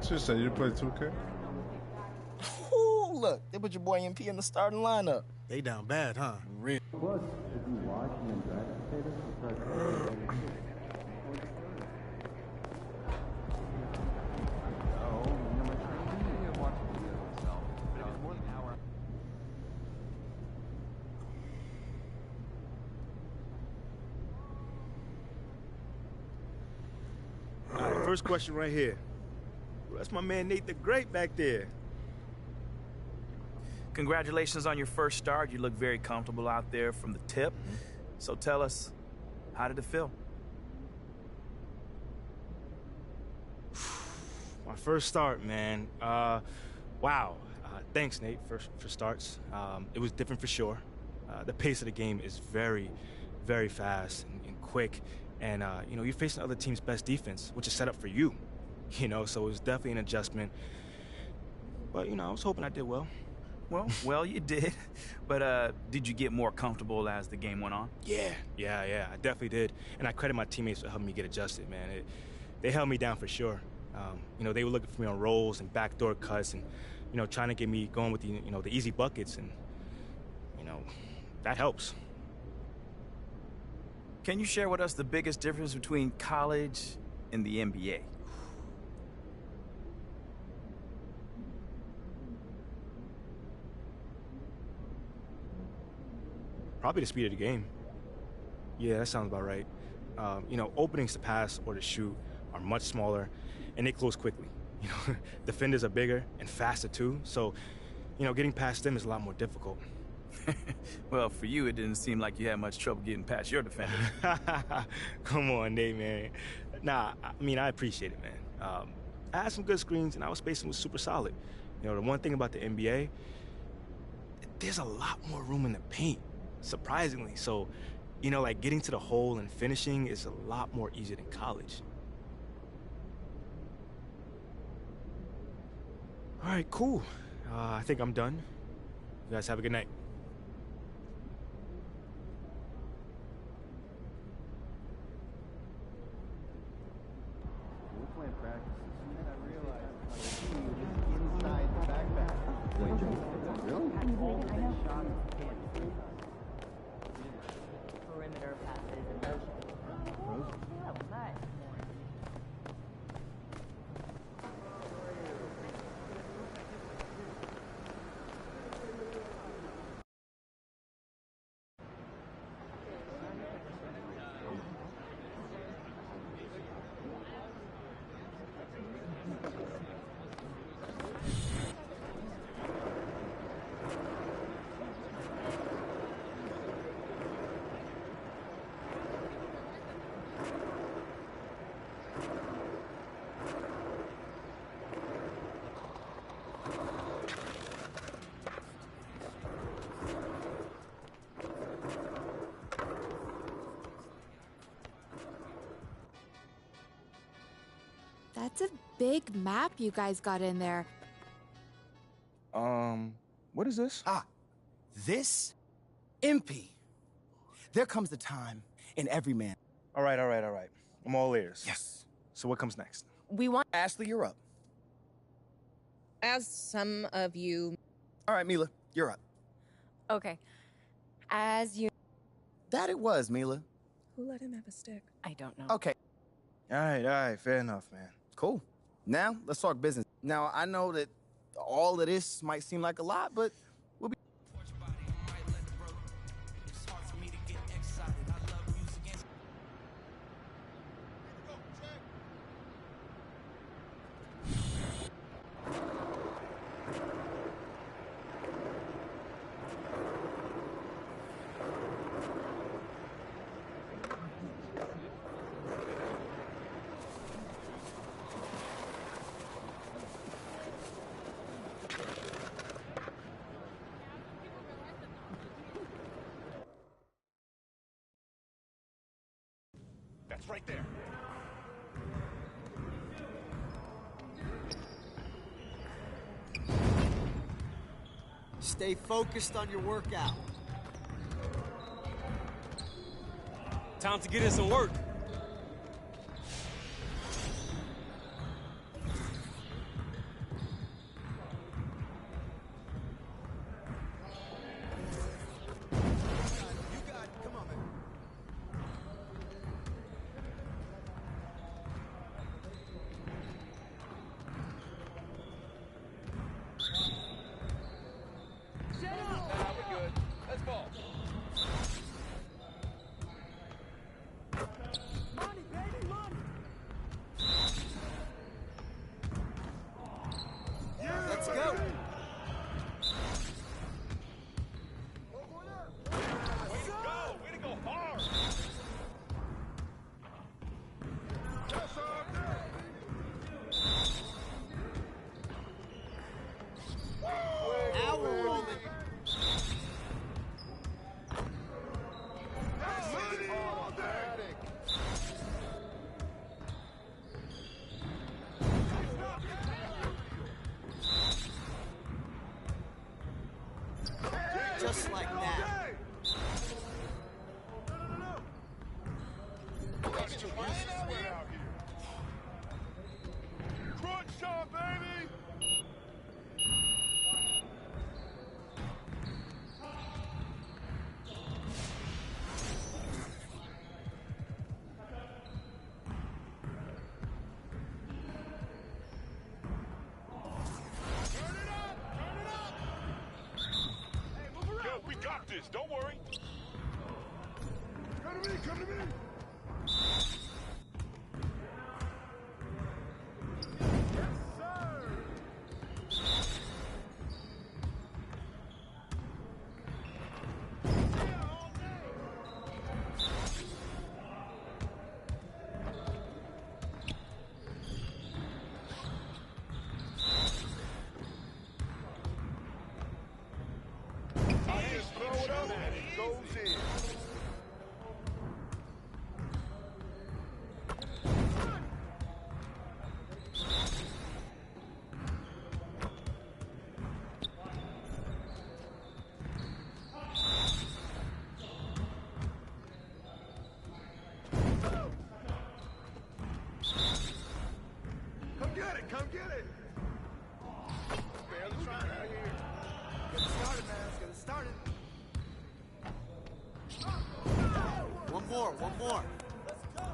She said you play 2K? Ooh, look, they put your boy MP in the starting lineup. They down bad, huh? Real. Plus, if you watch and investigate it, it's like All right, first question right here. That's my man Nate the Great back there. Congratulations on your first start. You look very comfortable out there from the tip. So tell us, how did it feel? My first start, man. Wow. Thanks, Nate, for starts. It was different for sure. The pace of the game is very, very fast and quick. And, you know, you're facing other team's best defense, which is set up for you. You know, so it was definitely an adjustment. But, you know, I was hoping I did well. Well, you did. But did you get more comfortable as the game went on? Yeah, I definitely did. And I credit my teammates for helping me get adjusted, man. They held me down for sure. You know, they were looking for me on rolls and backdoor cuts and, you know, trying to get me going with the, you know, the easy buckets. And, you know, that helps. Can you share with us the biggest difference between college and the NBA? Probably the speed of the game. Yeah, that sounds about right. You know, openings to pass or to shoot are much smaller, and they close quickly. You know, defenders are bigger and faster too, so, you know, getting past them is a lot more difficult. Well, for you, it didn't seem like you had much trouble getting past your defenders. Come on, Nate, man. Nah, I mean, I appreciate it, man. I had some good screens, and our spacing was super solid. You know, the one thing about the NBA, there's a lot more room in the paint, surprisingly. So, you know, like getting to the hole and finishing is a lot more easier than college. All right, cool. I think I'm done. You guys have a good night. We're playing practice. And then I realized my key was inside the backpack. Really? I know. Perimeter passes and motion. Yeah, nice. That's a big map you guys got in there. What is this? This? MP. There comes the time in every man. All right. I'm all ears. Yes. So what comes next? We want Ashley, you're up. As some of you... All right, Mila, you're up. Okay. As you... That it was, Mila. Who let him have a stick? I don't know. Okay. All right, fair enough, man. Cool. Now, let's talk business. Now, I know that all of this might seem like a lot, but we'll be... That's right there. Stay focused on your workout. Time to get in some work. Come get it! Barely trying out here. Get it started, man. Let's get it started. One more. Let's go!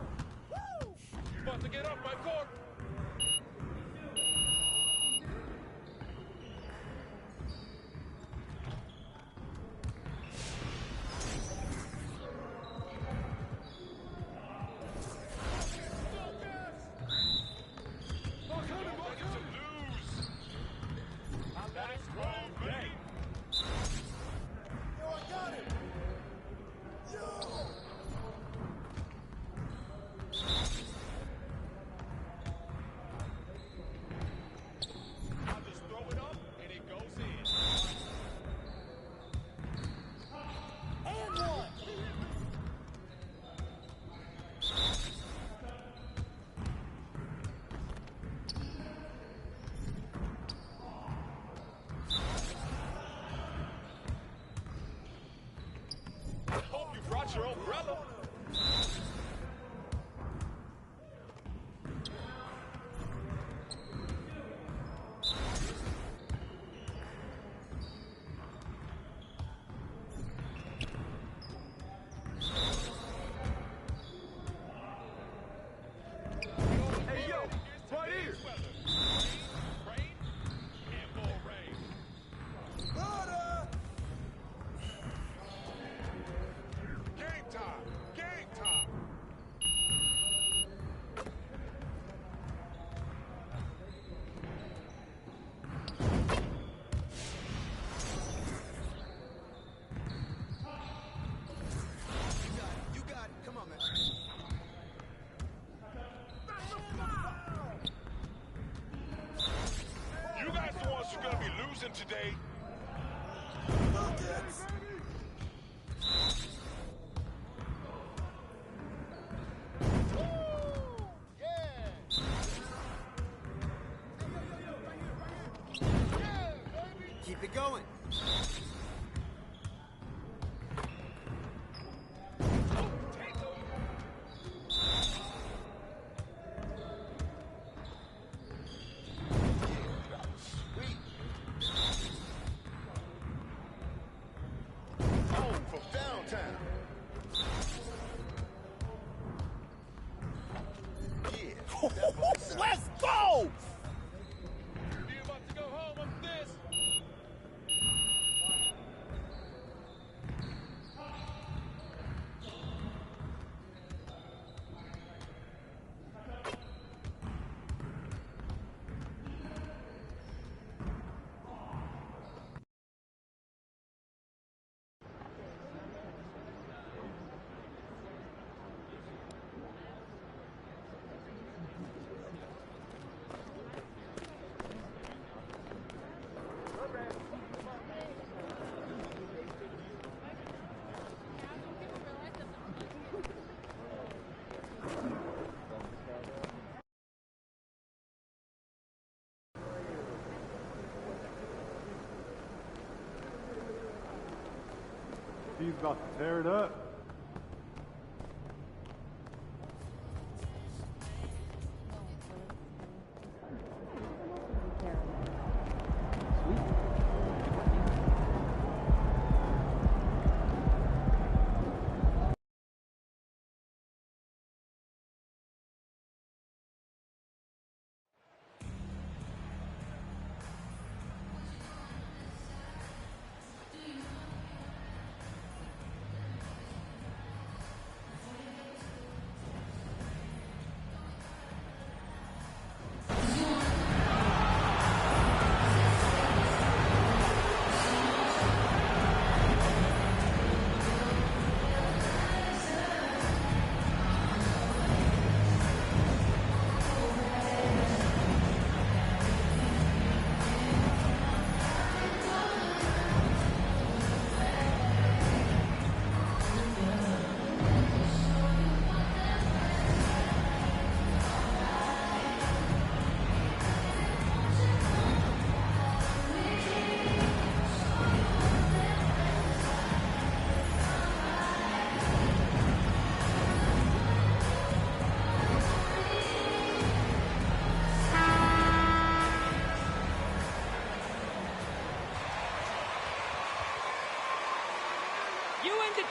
Woo! You about to get up my court? Your umbrella. Hey, yo, right here. Rain and more rain. Water. Game time. Game time. You got it. Come on, man. You guys the ones who are going to be losing today. Buckets. Keep it going. Home from downtown. Yeah. Let's go! You about to go home up this? He's about to tear it up.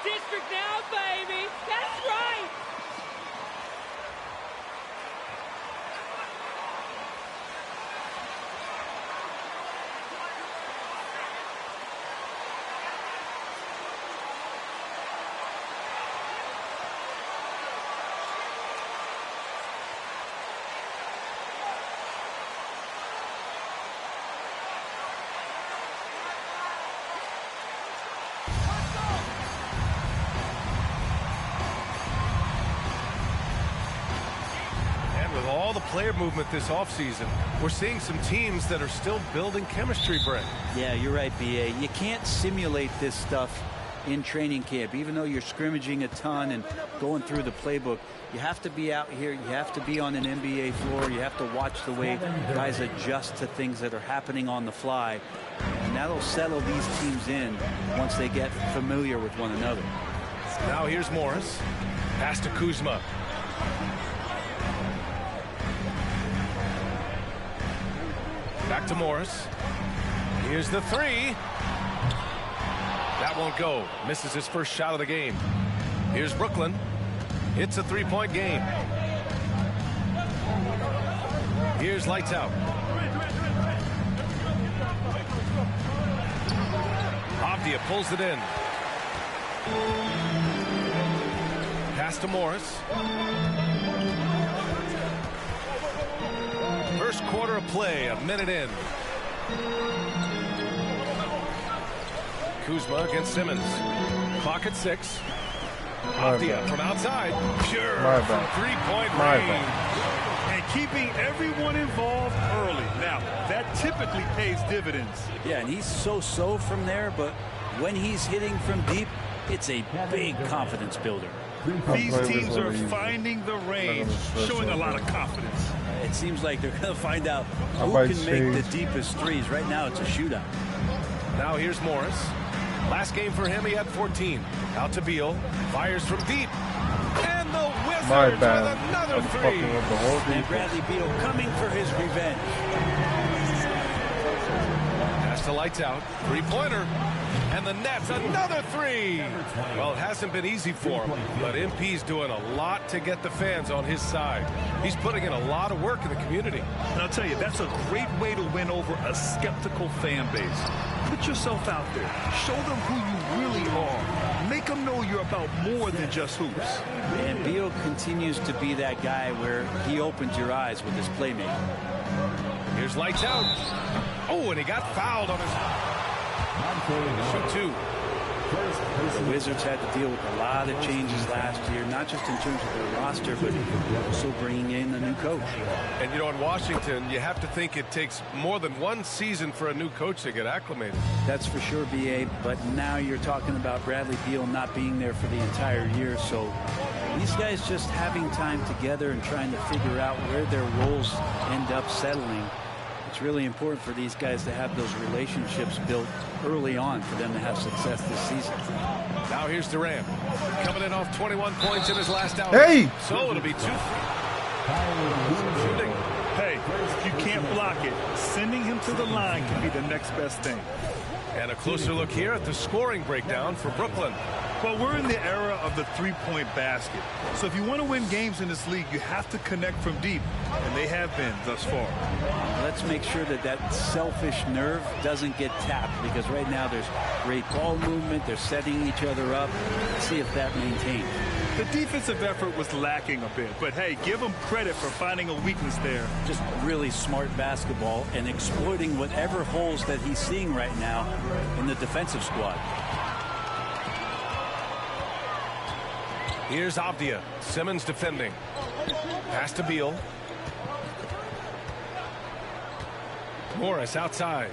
district now, baby. That's right. All the player movement this offseason, we're seeing some teams that are still building chemistry, Brent. Yeah, you're right, BA. You can't simulate this stuff in training camp. Even though you're scrimmaging a ton and going through the playbook, you have to be out here. You have to be on an NBA floor. You have to watch the way guys adjust to things that are happening on the fly. And that'll settle these teams in once they get familiar with one another. Now here's Morris. Pass to Kuzma. Back to Morris. Here's the three. That won't go. Misses his first shot of the game. Here's Brooklyn. It's a three-point game. Here's lights out. Avdia pulls it in. Pass to Morris. First quarter of play, a minute in. Kuzma against Simmons. Clock at 6. Avdia from outside. Pure from three-point range. And keeping everyone involved early. Now, that typically pays dividends. Yeah, and he's so-so from there, but when he's hitting from deep, it's a big confidence builder. These teams are finding the range, showing a lot of confidence. It seems like they're going to find out who can make the deepest threes. Right now, it's a shootout. Now here's Morris. Last game for him, he had 14. Out to Beal. Fires from deep. And the Wizards with another three. And Bradley Beal coming for his revenge. Pass to lights out. Three-pointer. And the Nets, another three. Well, it hasn't been easy for him, but MP's doing a lot to get the fans on his side. He's putting in a lot of work in the community. And I'll tell you, that's a great way to win over a skeptical fan base. Put yourself out there. Show them who you really are. Make them know you're about more than just hoops. And Beal continues to be that guy where he opens your eyes with his playmaking. Here's lights out. Oh, and he got fouled on his... Shoot two. The Wizards had to deal with a lot of changes last year, not just in terms of their roster, but also bringing in a new coach. And, you know, in Washington, you have to think it takes more than one season for a new coach to get acclimated. That's for sure, BA, but now you're talking about Bradley Beal not being there for the entire year, so these guys just having time together and trying to figure out where their roles end up settling. It's really important for these guys to have those relationships built early on for them to have success this season. Now here's Durant. Coming in off 21 points in his last outing. Hey! So it'll be 2. Shooting. Hey, if you can't block it, sending him to the line can be the next best thing. And a closer look here at the scoring breakdown for Brooklyn. Well, we're in the era of the three-point basket. So if you want to win games in this league, you have to connect from deep. And they have been thus far. Let's make sure that that selfish nerve doesn't get tapped, because right now there's great ball movement. They're setting each other up. Let's see if that maintains. The defensive effort was lacking a bit, but hey, give them credit for finding a weakness there. Just really smart basketball and exploiting whatever holes that he's seeing right now in the defensive squad. Here's Avdia. Simmons defending. Pass to Beal. Morris outside.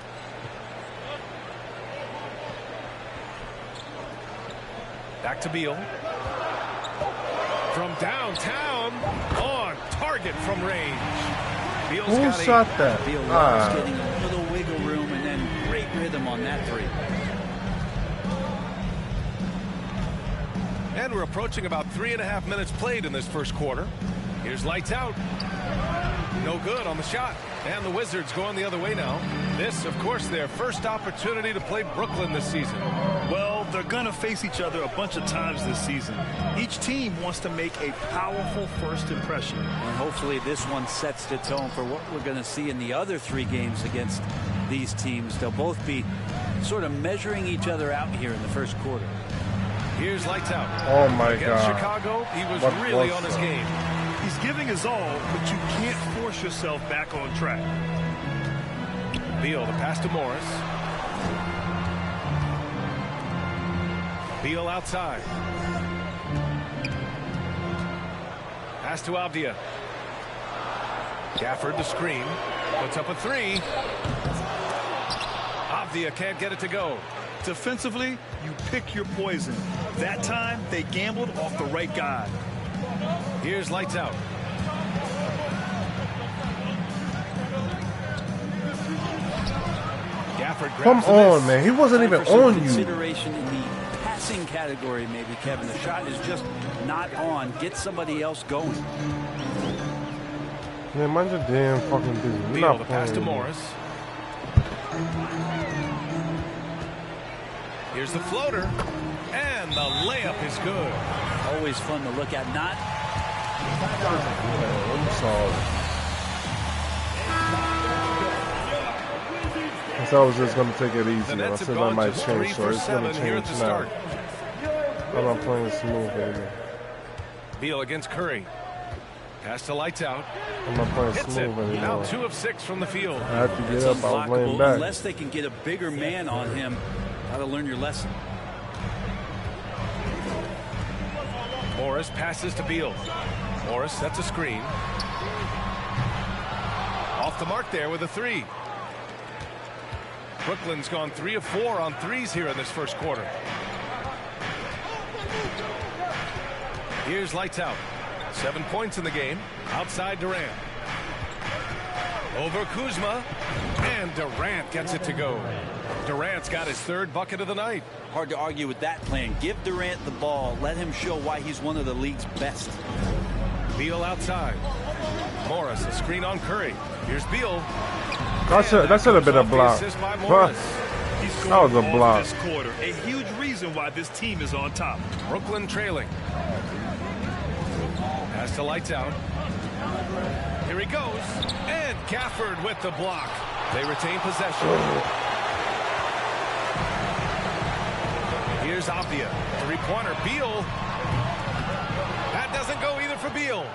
Back to Beal. From downtown, on target from range. Beal's Who shot that? Beal was getting a little wiggle room and then great rhythm on that three. And we're approaching about 3.5 minutes played in this first quarter. Here's lights out. No good on the shot. And the Wizards going the other way now. This, of course, their first opportunity to play Brooklyn this season. Well, they're going to face each other a bunch of times this season. Each team wants to make a powerful first impression. And hopefully this one sets the tone for what we're going to see in the other 3 games against these teams. They'll both be sort of measuring each other out here in the first quarter. Here's lights out. Oh, my Against God. Chicago, he was really on his game. He's giving his all, but you can't force yourself back on track. Beal, the pass to Morris. Beal outside. Pass to Avdia. Gafford the screen. Puts up a 3. Avdia can't get it to go. Defensively, you pick your poison. That time, they gambled off the right guy. Here's lights out. Gafford Come grabs on, man. He wasn't even on you. Consideration in the passing category, maybe, Kevin. The shot is just not on. Get somebody else going. Man, mind your damn fucking business. We're Beal, not the pass to playing. Morris. Here's the floater. And the layup is good. Always fun to look at. Not. I'm sorry. I said I was just going to take it easy. I said I might change, so it's going to change now. I'm not playing smooth, baby. Beal against Curry. Pass to lights out. I'm not playing Hits smooth it. anymore. Now 2 of 6 from the field. I had to get up. I was laying Unblockable back. unless they can get a bigger man on him. Got to learn your lesson. Morris passes to Beal. Morris sets a screen. Off the mark there with a 3. Brooklyn's gone 3 of 4 on 3s here in this first quarter. Here's lights out. 7 points in the game. Outside Durant. Over Kuzma. And Durant gets it to go. Durant's got his 3rd bucket of the night. Hard to argue with that plan. Give Durant the ball. Let him show why he's one of the league's best. Beal outside. Morris, a screen on Curry. Here's Beal. That should have been a block. Huh. That was a block. This quarter, a huge reason why this team is on top. Brooklyn trailing. Pass to lights out. Here he goes. And Gafford with the block. They retain possession. Here's Avdia. 3-pointer. Beal. That doesn't go either for Beal.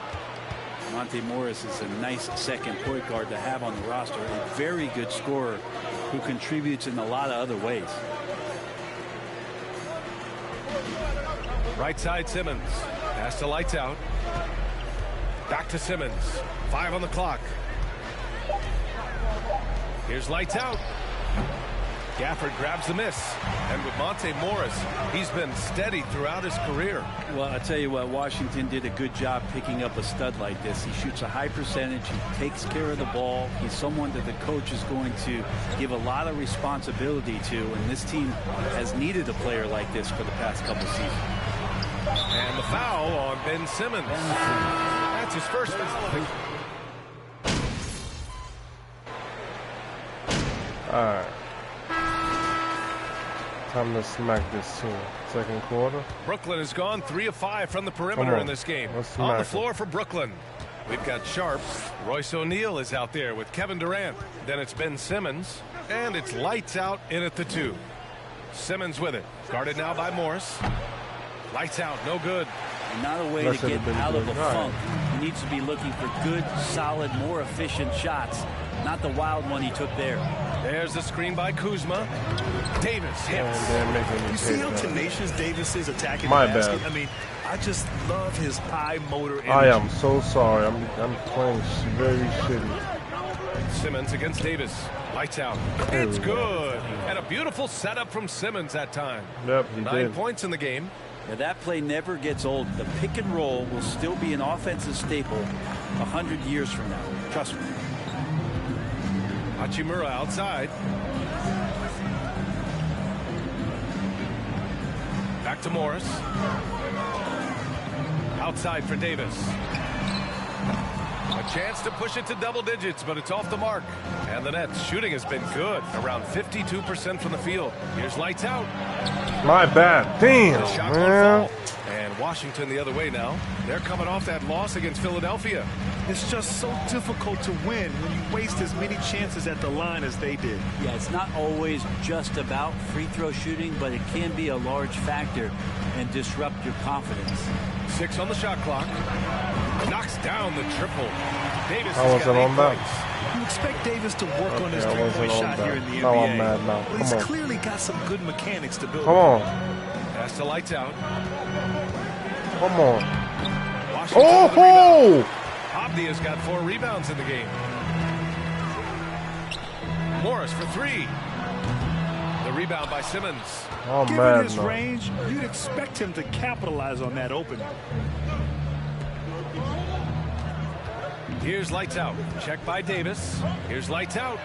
Monte Morris is a nice second point guard to have on the roster. A very good scorer who contributes in a lot of other ways. Right side Simmons. Pass to lights out. Back to Simmons. 5 on the clock. Here's lights out. Gafford grabs the miss. And with Monte Morris, he's been steady throughout his career. Well, I tell you what, Washington did a good job picking up a stud like this. He shoots a high percentage. He takes care of the ball. He's someone that the coach is going to give a lot of responsibility to. And this team has needed a player like this for the past couple seasons. And the foul on Ben Simmons. That's his first. All right. Time to smack this team. Second quarter. Brooklyn has gone 3 of 5 from the perimeter in this game. On the floor for Brooklyn, we've got Sharp. Royce O'Neal is out there with Kevin Durant. Then it's Ben Simmons. And it's lights out in at the 2. Simmons with it. Guarded now by Morris. Lights out. No good. Not a way to get out of a funk. He needs to be looking for good, solid, more efficient shots. Not the wild one he took there. There's the screen by Kuzma. Davis hits. You see how tenacious Davis is attacking My the basket? bad. I mean, I just love his high motor energy. I am so sorry. I'm playing very shitty. Simmons against Davis. Lights out. It's good. And a beautiful setup from Simmons that time. Yep, he 9 did. points in the game. Yeah, that play never gets old. The pick and roll will still be an offensive staple 100 years from now. Trust me. Hachimura outside. Back to Morris. Outside for Davis. A chance to push it to double digits, but it's off the mark. And the Nets shooting has been good, around 52% from the field. Here's lights out. My bad. Damn, man. And Washington the other way now. They're coming off that loss against Philadelphia. It's just so difficult to win when you waste as many chances at the line as they did. Yeah, it's not always just about free throw shooting, but it can be a large factor and disrupt your confidence. 6 on the shot clock. Knocks down the triple. Davis I wasn't on that. You expect Davis to work on his three-point shot here in the NBA. No, I'm mad now. But he's clearly got some good mechanics to build. Come on. Pass the lights out. Come on. Oh! Abdia's got 4 rebounds in the game. Morris for 3. The rebound by Simmons. Oh, Given man, his no. range, you'd expect him to capitalize on that opening. Here's lights out. Check by Davis. Here's lights out.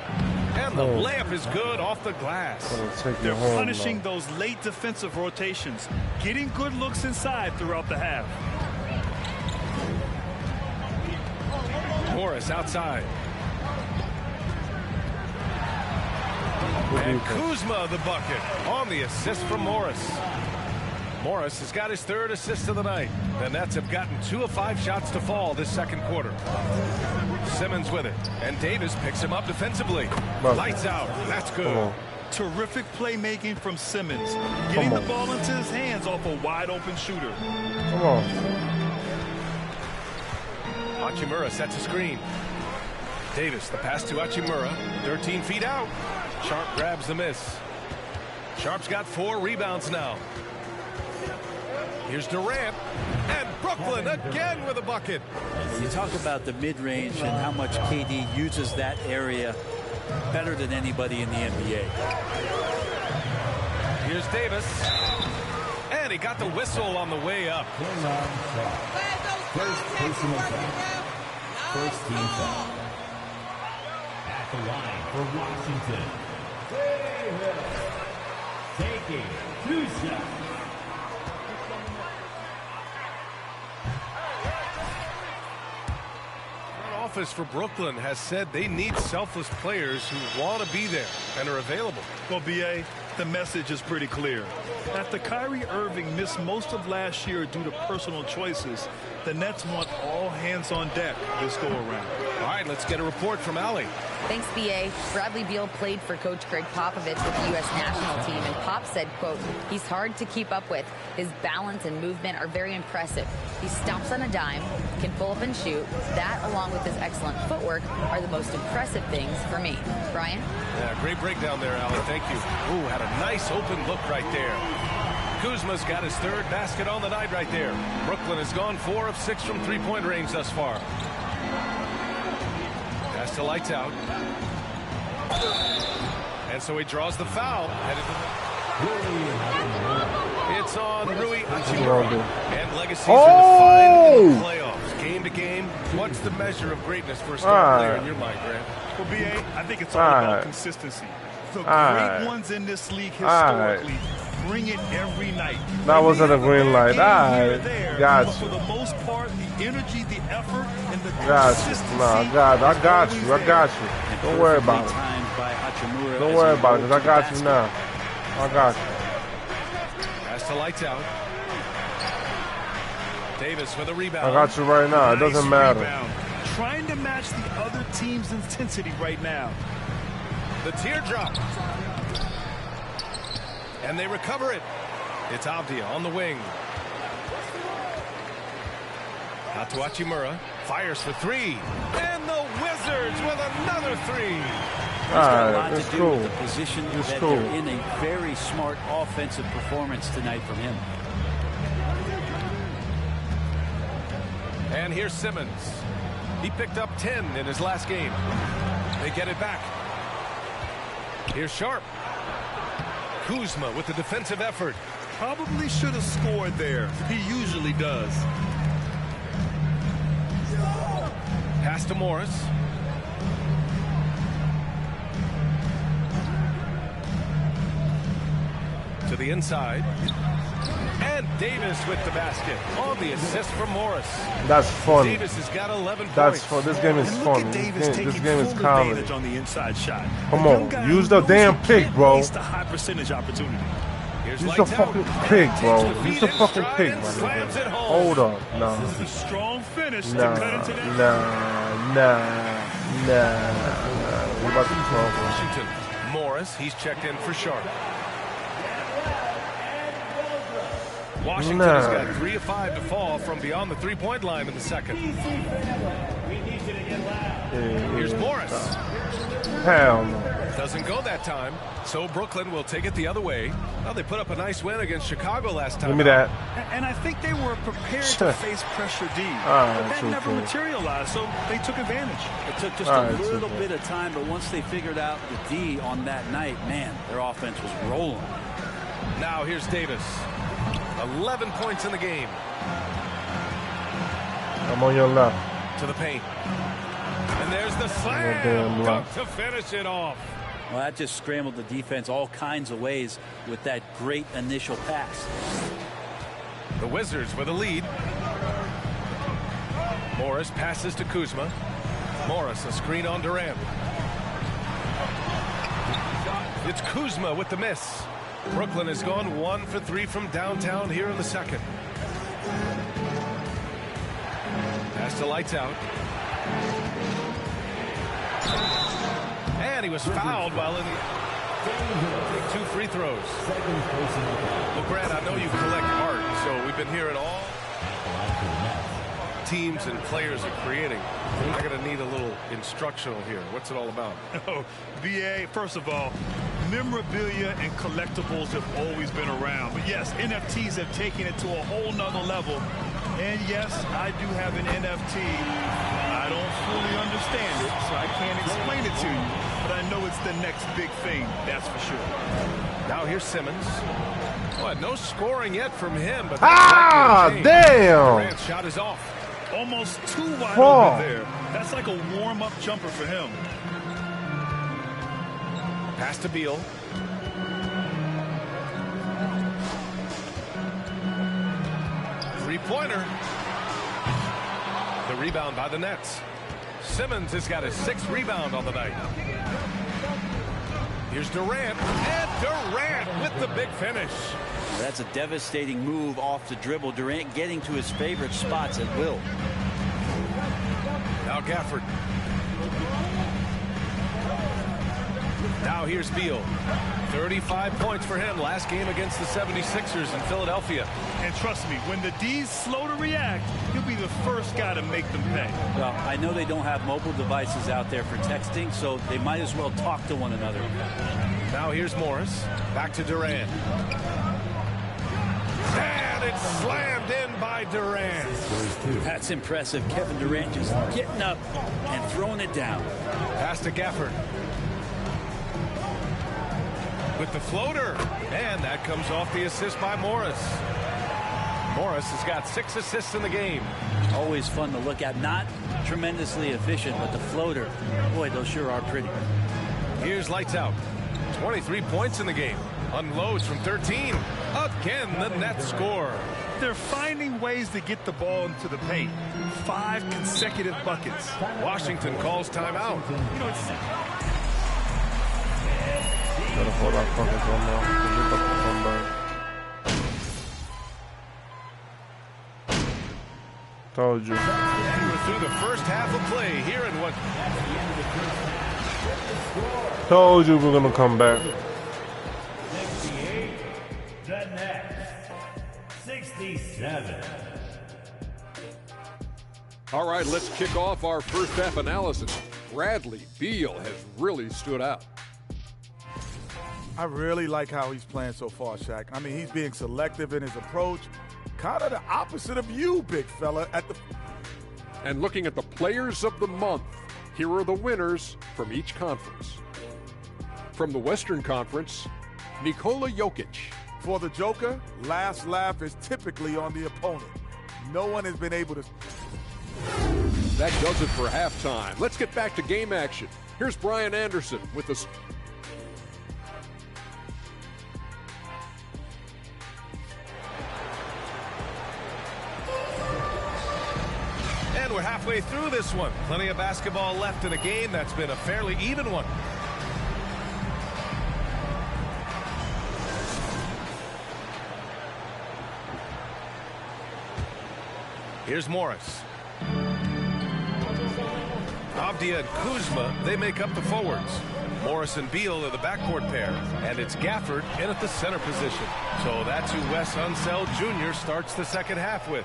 And the layup is good off the glass. They're punishing those late defensive rotations, getting good looks inside throughout the half. Morris outside. And Kuzma the bucket on the assist from Morris. Morris has got his 3rd assist of the night. The Nets have gotten 2 of 5 shots to fall this second quarter. Simmons with it. And Davis picks him up defensively. Lights out. That's good. Terrific playmaking from Simmons. Getting the ball into his hands off a wide open shooter. Come on. Hachimura sets a screen. Davis, the pass to Hachimura. 13 feet out. Sharp grabs the miss. Sharp's got 4 rebounds now. Here's Durant. And Brooklyn again with a bucket. You talk about the mid-range and how much KD uses that area better than anybody in the NBA. Here's Davis. And he got the whistle on the way up. First personal foul. First team foul. At the line for Washington. Taking 2 shots. Front office for Brooklyn has said they need selfless players who want to be there and are available. Well, B.A., the message is pretty clear. After Kyrie Irving missed most of last year due to personal choices, the Nets want all hands on deck this go around. All right, let's get a report from Allie. Thanks, B.A. Bradley Beal played for Coach Greg Popovich with the U.S. national team, and Pop said, quote, he's hard to keep up with. His balance and movement are very impressive. He stomps on a dime, can pull up and shoot. That, along with his excellent footwork, are the most impressive things for me. Brian? Yeah, great breakdown there, Allie. Thank you. Ooh, had a nice open look right there. Kuzma's got his 3rd basket on the night right there. Brooklyn has gone 4 of 6 from 3-point range thus far. Pass to lights out. And so he draws the foul. It's on Rui Hachimura. And legacies are defined in the playoffs. Game to game, what's the measure of greatness for a star player in your mind, Grant? Well, B.A., I think it's all about consistency. The great ones in this league historically bring it every night. That wasn't a green light. Got you. For the most part, the energy, the effort, and the consistency. I got you. Don't worry about it. Don't worry about it, because I got you now. I got you. Pass the lights out. Davis with a rebound. I got you right now. It doesn't matter. Trying to match the other team's intensity right now. The teardrop. And they recover it. It's Abdia on the wing. Out to Hachimura. Fires for 3. And the Wizards with another 3. Got a lot to do with the position that they're in. A very smart offensive performance tonight from him. And here's Simmons. He picked up 10 in his last game. They get it back. Here's Sharp. Kuzma with the defensive effort. Probably should have scored there. He usually does. Pass to Morris. To the inside. And Davis with the basket on the assist from Morris. That's fun. Davis has got 11 That's points. fun. This game is fun. This game is comedy. On the inside shot. Come on, use the damn pick, bro. Waste a high percentage opportunity. Here's Use the fucking pick, bro. Use the fucking pick, my nigga. Hold on, nah. This is a strong finish to Nah, cut into that. nah. What about the 12? Washington. Morris, he's checked in for Sharp. Washington has got 3 of 5 to fall from beyond the three-point line in the second. Here's Morris. Hell no. Doesn't go that time, so Brooklyn will take it the other way. Well, they put up a nice win against Chicago last time. Give me that. And I think they were prepared to face pressure D. Right, but that never materialized, so they took advantage. It took just a little bit of time, but once they figured out the D on that night, man, their offense was rolling. Now here's Davis. 11 points in the game. I'm on your left. To the paint. And there's the slam. Dunk to finish it off. Well, that just scrambled the defense all kinds of ways with that great initial pass. The Wizards with a lead. Morris passes to Kuzma. Morris, a screen on Durant. It's Kuzma with the miss. Brooklyn has gone 1 for 3 from downtown here in the second. Pass to Lights Out. And he was fouled while in the... Take 2 free throws. Well, Grant, I know you collect art, so we've been hearing all teams and players are creating. I'm going to need a little instructional here. What's it all about? Oh, BA, first of all, memorabilia and collectibles have always been around. But yes, NFTs have taken it to a whole nother level. And yes, I do have an NFT. I don't fully understand it, so I can't explain it to you. But I know it's the next big thing, that's for sure. Now here's Simmons. Well, no scoring yet from him. But damn! Durant's shot is off. Almost too wide open there. That's like a warm-up jumper for him. Pass to Beal. Three-pointer. The rebound by the Nets. Simmons has got his 6th rebound on the night. Here's Durant. And Durant with the big finish. That's a devastating move off the dribble. Durant getting to his favorite spots at will. Now Gafford. Now here's Beal. 35 points for him last game against the 76ers in Philadelphia. And trust me, when the D's slow to react, he'll be the first guy to make them pay. Well, I know they don't have mobile devices out there for texting, so they might as well talk to one another. Now here's Morris. Back to Durant. And it's slammed in by Durant. That's impressive. Kevin Durant just getting up and throwing it down. Pass to Gafford. With the floater. And that comes off the assist by Morris. Morris has got 6 assists in the game. Always fun to look at. Not tremendously efficient, but the floater, boy, those sure are pretty. Here's Lights Out. 23 points in the game. Unloads from 13. Again, the Nets score. They're finding ways to get the ball into the paint. 5 consecutive buckets. Washington calls timeout. You know, it's... Gotta hold our focus on now. Told you. And we're through the first half of play here in what... Told you we're gonna come back. 68, the Nets, 67. All right, let's kick off our first half analysis. Bradley Beal has really stood out. I really like how he's playing so far, Shaq. I mean, he's being selective in his approach. Kind of the opposite of you, big fella. And looking at the players of the month, here are the winners from each conference. From the Western Conference, Nikola Jokic. For the Joker, last laugh is typically on the opponent. No one has been able to... That does it for halftime. Let's get back to game action. Here's Brian Anderson with the... we're halfway through this one. Plenty of basketball left in a game that's been a fairly even one. Here's Morris. Avdia and Kuzma, they make up the forwards. Morris and Beal are the backcourt pair, and it's Gafford in at the center position. So that's who Wes Unseld Jr. starts the second half with.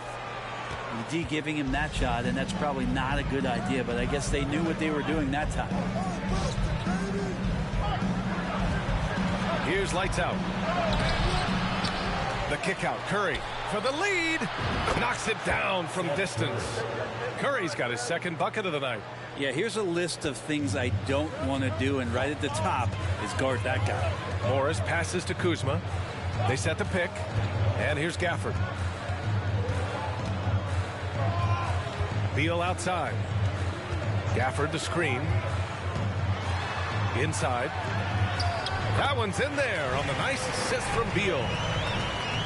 D giving him that shot, and that's probably not a good idea, but I guess they knew what they were doing that time. Here's lights out. The kick out. Curry for the lead. Knocks it down from distance. Curry's got his second bucket of the night. Yeah, here's a list of things I don't want to do, and right at the top is guard that guy. Morris passes to Kuzma. They set the pick, and here's Gafford. Beal outside. Gafford the screen. Inside. That one's in there on the nice assist from Beal.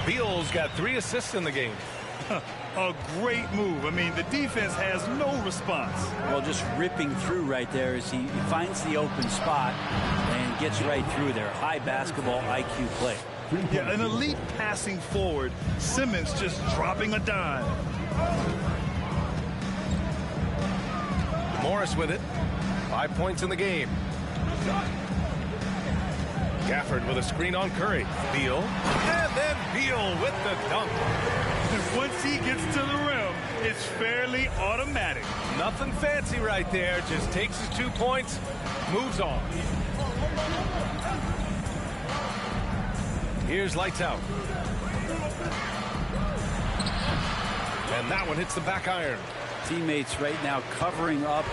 Beal's got 3 assists in the game. A great move. I mean, the defense has no response. Well, just ripping through right there as he finds the open spot and gets right through there. High basketball IQ play. Yeah, an elite passing forward. Simmons just dropping a dime. Morris with it. 5 points in the game. Gafford with a screen on Curry. Beal. And then Beal with the dunk. Once he gets to the rim, it's fairly automatic. Nothing fancy right there. Just takes his 2 points, moves on. Here's lights out. And that one hits the back iron. Teammates right now covering up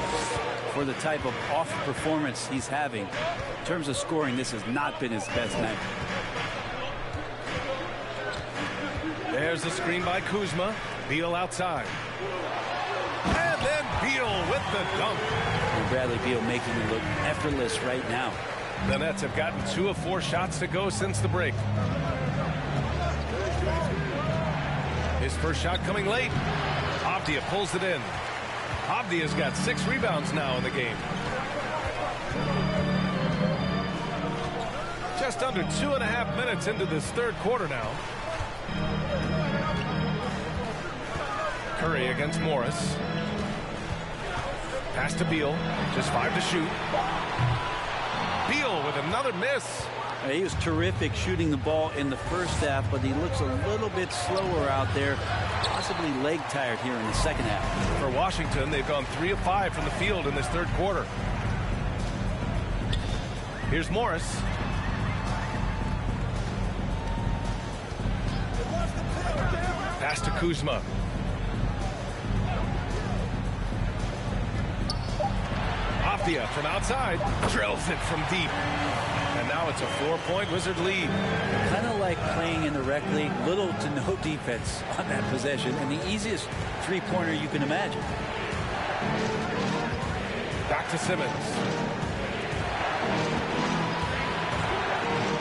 for the type of off performance he's having. In terms of scoring, this has not been his best night. There's the screen by Kuzma. Beal outside. And then Beal with the dunk. And Bradley Beal making it look effortless right now. The Nets have gotten 2 of 4 shots to go since the break. His first shot coming late. Avdia pulls it in. Avdia's got 6 rebounds now in the game. Just under 2.5 minutes into this third quarter now. Curry against Morris. Pass to Beal. Just 5 to shoot. Beal with another miss. He was terrific shooting the ball in the first half, but he looks a little bit slower out there, possibly leg tired here in the second half. For Washington, they've gone 3 of 5 from the field in this third quarter. Here's Morris. Pass to Kuzma. Avdia from outside drills it from deep. And now it's a 4-point Wizard lead. Kind of like playing in the rec league, little to no defense on that possession, and the easiest 3-pointer you can imagine. Back to Simmons.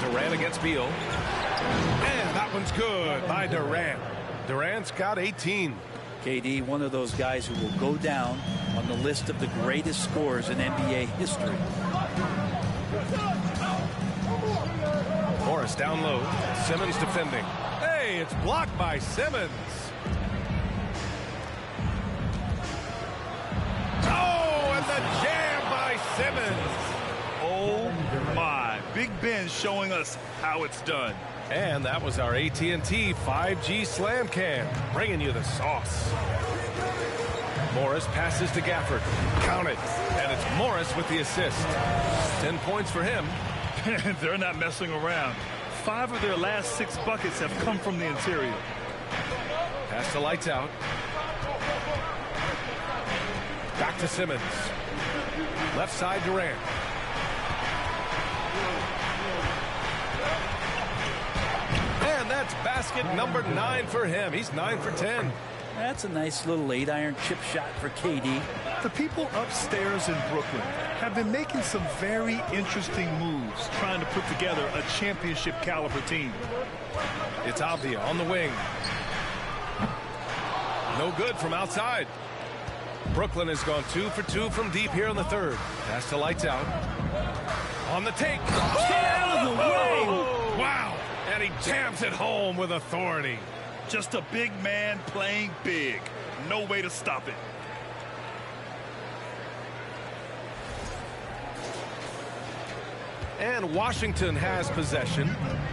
Durant against Beal. And that one's good by Durant. Durant's got 18. KD, one of those guys who will go down on the list of the greatest scorers in NBA history. Morris down low. Simmons defending. Hey, it's blocked by Simmons. Oh, and the jam by Simmons. Oh, my. Big Ben showing us how it's done. And that was our AT&T 5G Slam Cam, bringing you the sauce. Morris passes to Gafford. Count it. And it's Morris with the assist. 10 points for him. They're not messing around. 5 of their last 6 buckets have come from the interior. Pass the lights out. Back to Simmons. Left side Durant. And that's basket number 9 for him. He's 9 for 10. That's a nice little 8-iron chip shot for KD. The people upstairs in Brooklyn have been making some very interesting moves, trying to put together a championship caliber team. It's Avdia on the wing. No good from outside. Brooklyn has gone 2 for 2 from deep here in the third. Pass to Lights Out. On the take. Stay out of the way! Wow. And he jams it home with authority. Just a big man playing big. No way to stop it. And Washington has possession.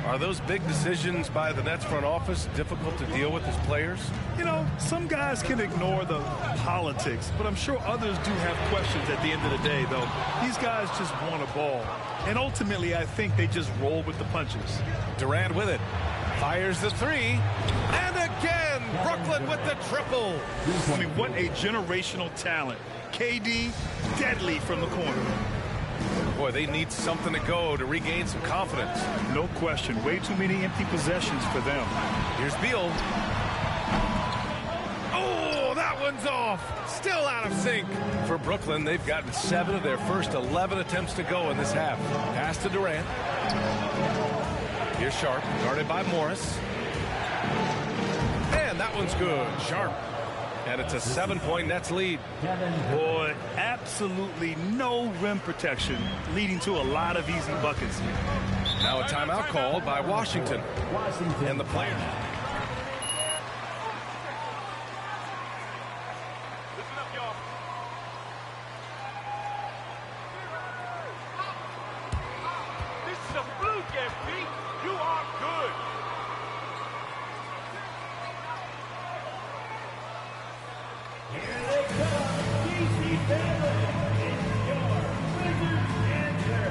Are those big decisions by the Nets front office difficult to deal with as players? You know, some guys can ignore the politics, but I'm sure others do have questions at the end of the day, though. These guys just want a ball. And ultimately, I think they just roll with the punches. Durant with it. Fires the three. And again, Brooklyn with the triple. I mean, what a generational talent. KD, deadly from the corner. Boy, they need something to go to regain some confidence. No question. Way too many empty possessions for them. Here's Beal. Oh, that one's off. Still out of sync. For Brooklyn, they've gotten 7 of their first 11 attempts to go in this half. Pass to Durant. Here's Sharp, guarded by Morris. And that one's good. Sharp. And it's a 7-point Nets lead. Boy, absolutely no rim protection, leading to a lot of easy buckets. Now a timeout called by Washington. And the players. This is a fluke, MP. You are good. Here they come, DC family. It's your Wizards answer.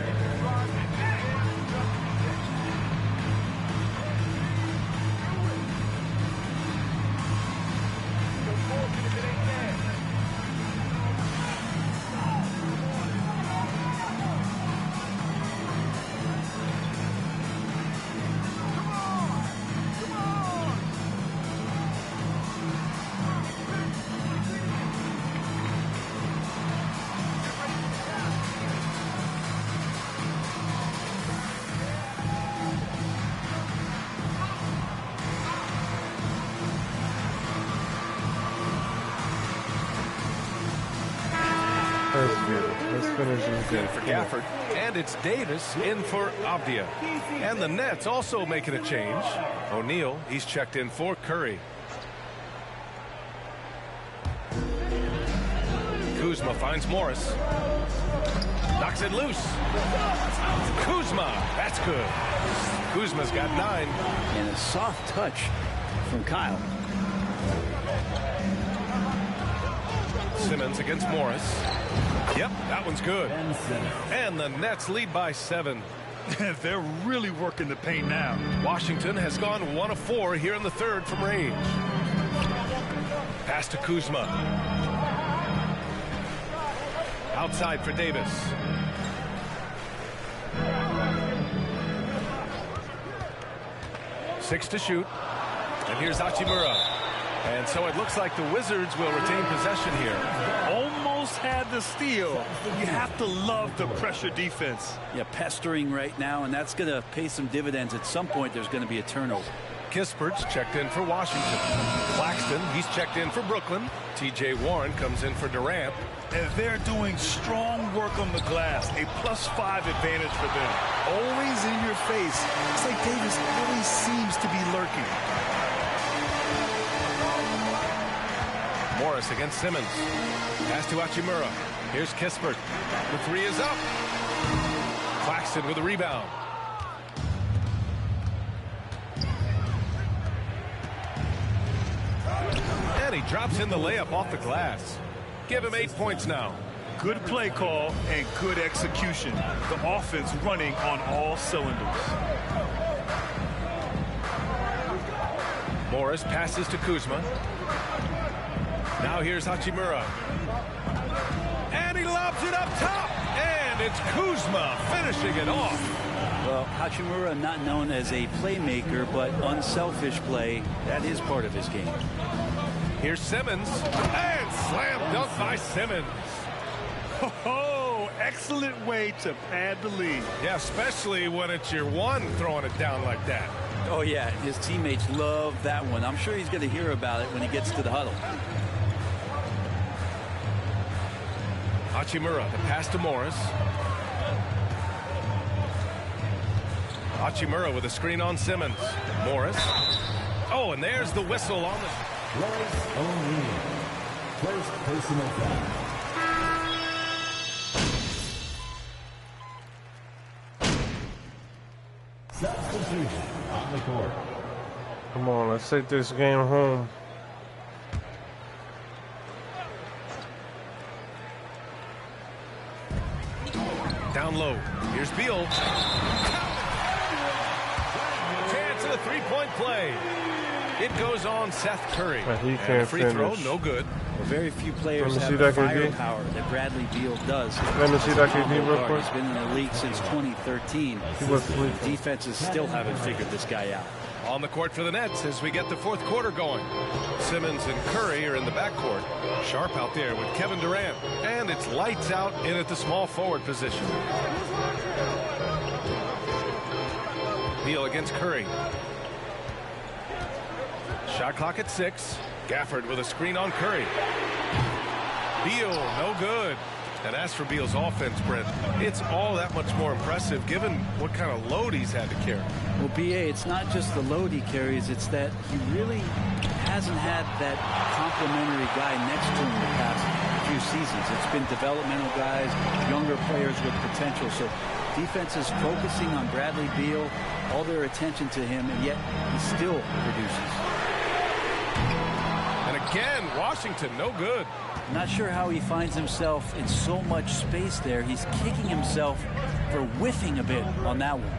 That's good. This finish is good. For Gafford. And it's Davis in for Avdia. And the Nets also making a change. O'Neal, he's checked in for Curry. Kuzma finds Morris. Knocks it loose. Kuzma, that's good. Kuzma's got 9. And a soft touch from Kyle. Simmons against Morris. Yep, that one's good. And the Nets lead by 7. They're really working the paint now. Washington has gone 1 of 4 here in the third from range. Pass to Kuzma. Outside for Davis. Six to shoot. And here's Hachimura. And so it looks like the Wizards will retain possession here. Almost had the steal. You have to love the pressure defense. Yeah, pestering right now, and that's going to pay some dividends. At some point, there's going to be a turnover. Kispert's checked in for Washington. Claxton, he's checked in for Brooklyn. T.J. Warren comes in for Durant. And they're doing strong work on the glass. A +5 advantage for them. Always in your face. It's like Davis always seems to be lurking. Morris against Simmons. Pass to Hachimura. Here's Kispert. The 3 is up. Claxton with a rebound. And he drops in the layup off the glass. Give him 8 points now. Good play call and good execution. The offense running on all cylinders. Morris passes to Kuzma. Now here's Hachimura. And he lobs it up top. And it's Kuzma finishing it off. Well, Hachimura not known as a playmaker, but unselfish play. That is part of his game. Here's Simmons. And slam dunk by Simmons. Oh, excellent way to pad the lead. Yeah, especially when it's your one throwing it down like that. Oh, yeah, his teammates love that one. I'm sure he's going to hear about it when he gets to the huddle. Hachimura, the pass to Morris. Hachimura with a screen on Simmons. Morris. Oh, and there's the whistle on the... Royce O'Neal. First personal foul. Substitution on the court. Come on, let's take this game home. Down low. Here's Beal. Chance of a three-point play. It goes on Seth Curry. He and can't free finish. throw, no good. Well, very few players have see the that KD? firepower that Bradley Beal does. Let me see that KD real quick. He's been in the league since 2013. He was sleeping. Defenses still haven't figured this guy out. On the court for the Nets as we get the fourth quarter going. Simmons and Curry are in the backcourt. Sharp out there with Kevin Durant. And it's lights out in at the small forward position. Beal against Curry. Shot clock at 6. Gafford with a screen on Curry. Beal, no good. And as for Beal's offense, Brent, it's all that much more impressive given what kind of load he's had to carry. Well, B.A., it's not just the load he carries, it's that he really hasn't had that complimentary guy next to him the past few seasons. It's been developmental guys, younger players with potential. So defense is focusing on Bradley Beal, all their attention to him, and yet he still produces. And again, Washington, no good. I'm not sure how he finds himself in so much space there. He's kicking himself for whiffing a bit on that one.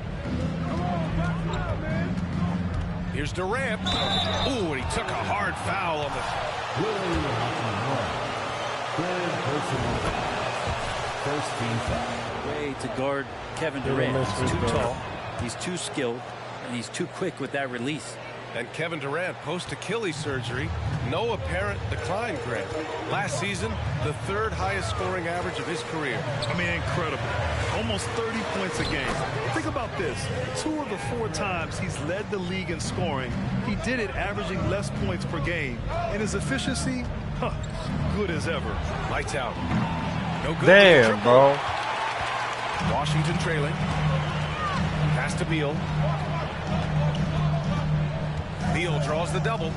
Here's Durant. Ooh, and he took a hard foul on the... First team foul. Way to guard Kevin Durant. He's too tall, he's too skilled, and he's too quick with that release. And Kevin Durant, post-Achilles surgery, no apparent decline, Greg. Last season, the third highest scoring average of his career. I mean, incredible. Almost 30 points a game. Think about this. 2 of the 4 times he's led the league in scoring, he did it averaging less points per game. And his efficiency, good as ever. Lights out. No good. Damn, bro. Washington trailing. Pass to Beal. Beal draws the double.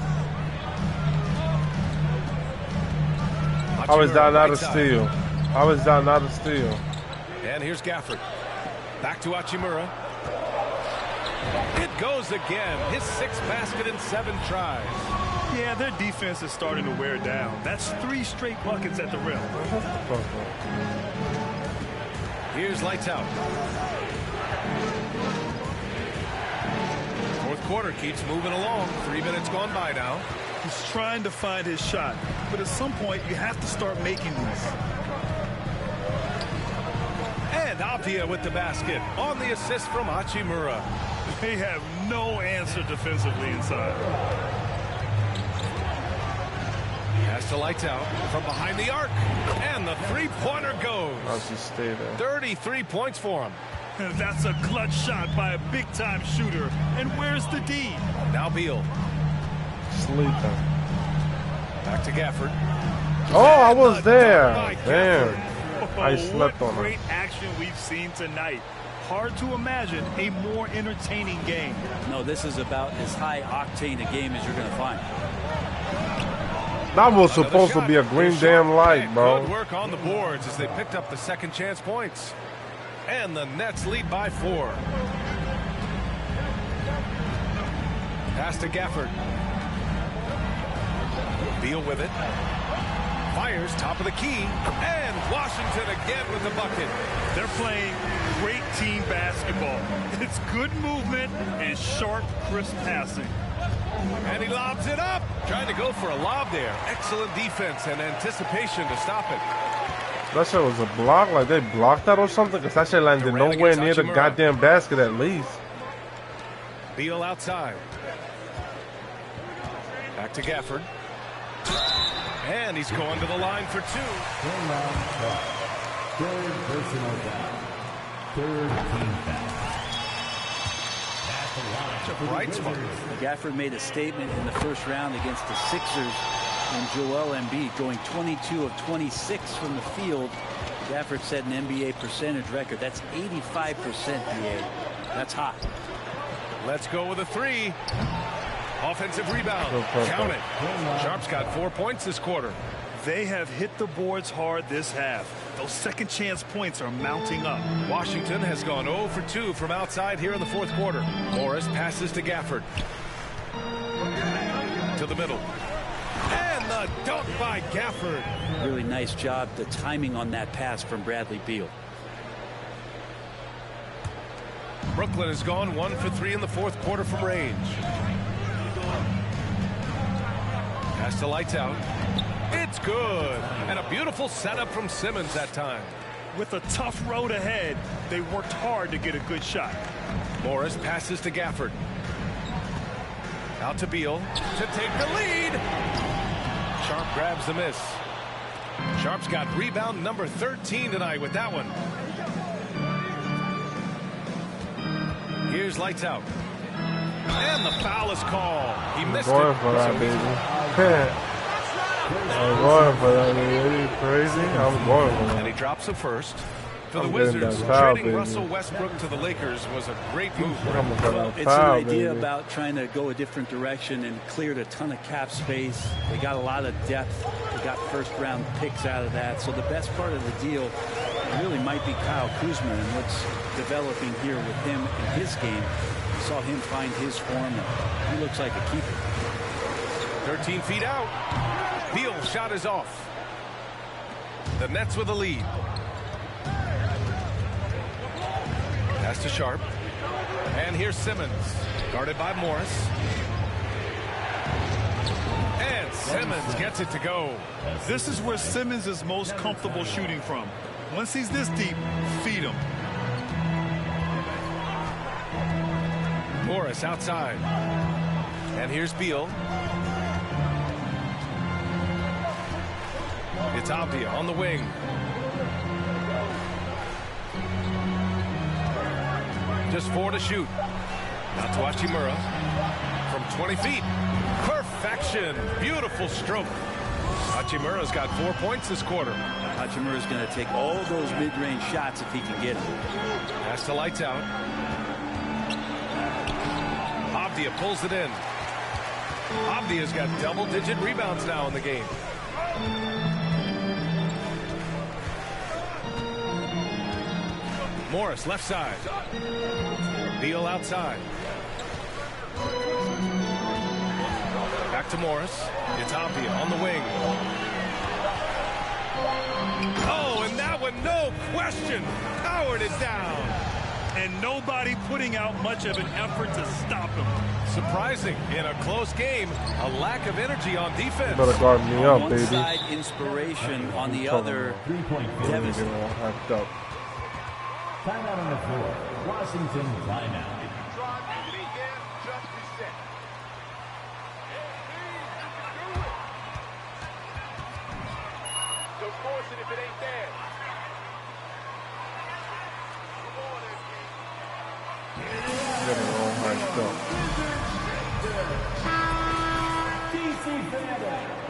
How is that not a steal? How is that not a steal? And here's Gafford. Back to Hachimura. It goes again. His 6th basket in 7 tries. Yeah, their defense is starting to wear down. That's 3 straight buckets at the rim. Here's lights out. Fourth quarter keeps moving along. 3 minutes gone by now. He's trying to find his shot, but at some point you have to start making these. And Apia with the basket on the assist from Hachimura. They have no answer defensively inside. Has to lights out from behind the arc. And the three-pointer goes. I'll just stay there. 33 points for him. That's a clutch shot by a big-time shooter. And where's the D? Now Beal. Sleeping. Back to Gafford. Oh, I was there. Damn. I slept on Great it. action we've seen tonight. Hard to imagine a more entertaining game. No, this is about as high-octane a game as you're going to find. That was supposed to be a green damn light, bro. Good work on the boards as they picked up the second chance points. And the Nets lead by 4. Pass to Gafford. Beal with it. Fires top of the key. And Washington again with the bucket. They're playing great team basketball. It's good movement and sharp, crisp passing. And he lobs it up. Trying to go for a lob there. Excellent defense and anticipation to stop it. That shit was a block? Like they blocked that or something? Because that shit landed nowhere near the goddamn basket at least. Beal outside. Back to Gafford. And he's going to the line for 2. Third personal foul. Third team foul. Bright spot. Gafford made a statement in the first round against the Sixers and Joel Embiid, going 22 of 26 from the field Gafford set an NBA percentage record. That's 85%, BA. That's hot. Let's go with a three. Offensive rebound. Count it. Sharp's got 4 points this quarter. They have hit the boards hard this half. Those second chance points are mounting up. Washington has gone 0 for 2 from outside here in the fourth quarter. Morris passes to Gafford. To the middle. And the dunk by Gafford. Really nice job, the timing on that pass from Bradley Beal. Brooklyn has gone 1 for 3 in the fourth quarter from range. Pass to Lights Out. It's good. And a beautiful setup from Simmons that time. With a tough road ahead, they worked hard to get a good shot. Morris passes to Gafford. Out to Beal to take the lead. Sharp grabs the miss. Sharp's got rebound number 13 tonight with that one. Here's Lights Out. And the foul is called. He missed it. I'm going for that, baby. I'm going for that, baby. Are you crazy? I'm going for that. And he drops the first. For the Wizards, trading Russell Westbrook to the Lakers was a great move. Well, it's an idea about trying to go a different direction and cleared a ton of cap space. They got a lot of depth. They got first-round picks out of that. So the best part of the deal really might be Kyle Kuzma and what's developing here with him in his game. We saw him find his form, and he looks like a keeper. 13 feet out. Beal's shot is off. The Nets with the lead. Pass to Sharp. And here's Simmons. Guarded by Morris. And Simmons gets it to go. This is where Simmons is most comfortable shooting from. Once he's this deep, feed him. Morris outside. And here's Beal. It's Abdia on the wing. Just 4 to shoot. Now to Hachimura. From 20 feet. Perfection. Beautiful stroke. Hachimura's got 4 points this quarter. Hachimura's going to take all those mid-range shots if he can get them. Pass to Lights Out. Abdia pulls it in. Abdia's got double-digit rebounds now in the game. Morris left side. Beal outside. Back to Morris. It's Abdia on the wing. Oh, and that one, no question, powered it down. And nobody putting out much of an effort to stop him. Surprising, in a close game, a lack of energy on defense. You better guard me up, baby. On one side, inspiration. On the other, devastating. Timeout on the floor. Washington timeout. Don't force it if it ain't there.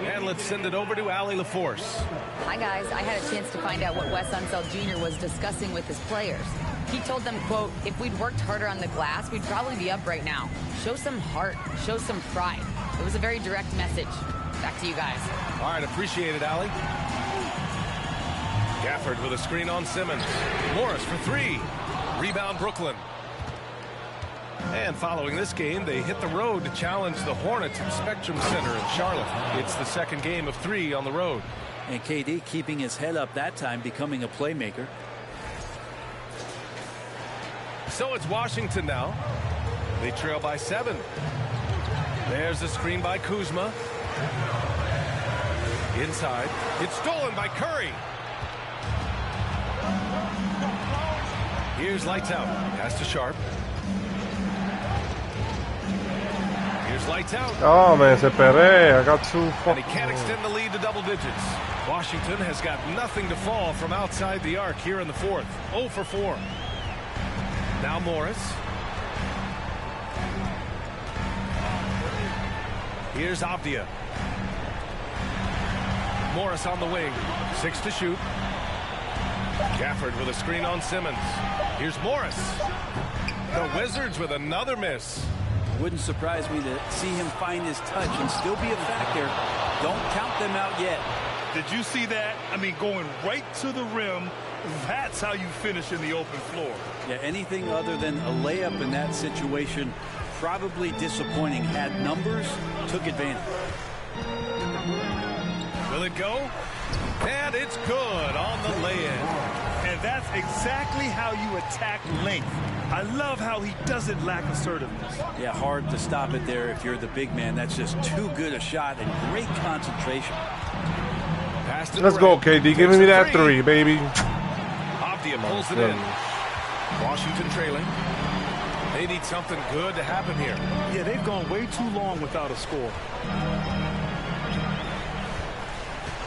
And let's send it over to Allie LaForce. Hi, guys. I had a chance to find out what Wes Unseld Jr. was discussing with his players. He told them, quote, if we'd worked harder on the glass, we'd probably be up right now. Show some heart. Show some pride. It was a very direct message. Back to you guys. All right, appreciate it, Allie. Gafford with a screen on Simmons. Morris for 3. Rebound, Brooklyn. And following this game, they hit the road to challenge the Hornets at Spectrum Center in Charlotte. It's the second game of 3 on the road. And KD keeping his head up that time, becoming a playmaker. So it's Washington now. They trail by 7. There's a screen by Kuzma. Inside. It's stolen by Curry. Here's Lights Out. Pass to Sharp. Here's Lights Out. Oh, man, se peré. I got 2. And he can't extend the lead to double digits. Washington has got nothing to fall from outside the arc here in the fourth. 0 for 4. Now Morris. Here's Abdia. Morris on the wing. 6 to shoot. Gafford with a screen on Simmons. Here's Morris. The Wizards with another miss. Wouldn't surprise me to see him find his touch and still be a factor. Don't count them out yet. Did you see that? I mean, going right to the rim, that's how you finish in the open floor. Yeah, anything other than a layup in that situation, probably disappointing. Had numbers, took advantage. Will it go? And it's good on the lay-in. And that's exactly how you attack length. I love how he doesn't lack assertiveness. Yeah, hard to stop it there if you're the big man. That's just too good a shot and great concentration. Let's go, KD. Give me that three, baby. Avdia pulls it in. Washington trailing. They need something good to happen here. Yeah, they've gone way too long without a score.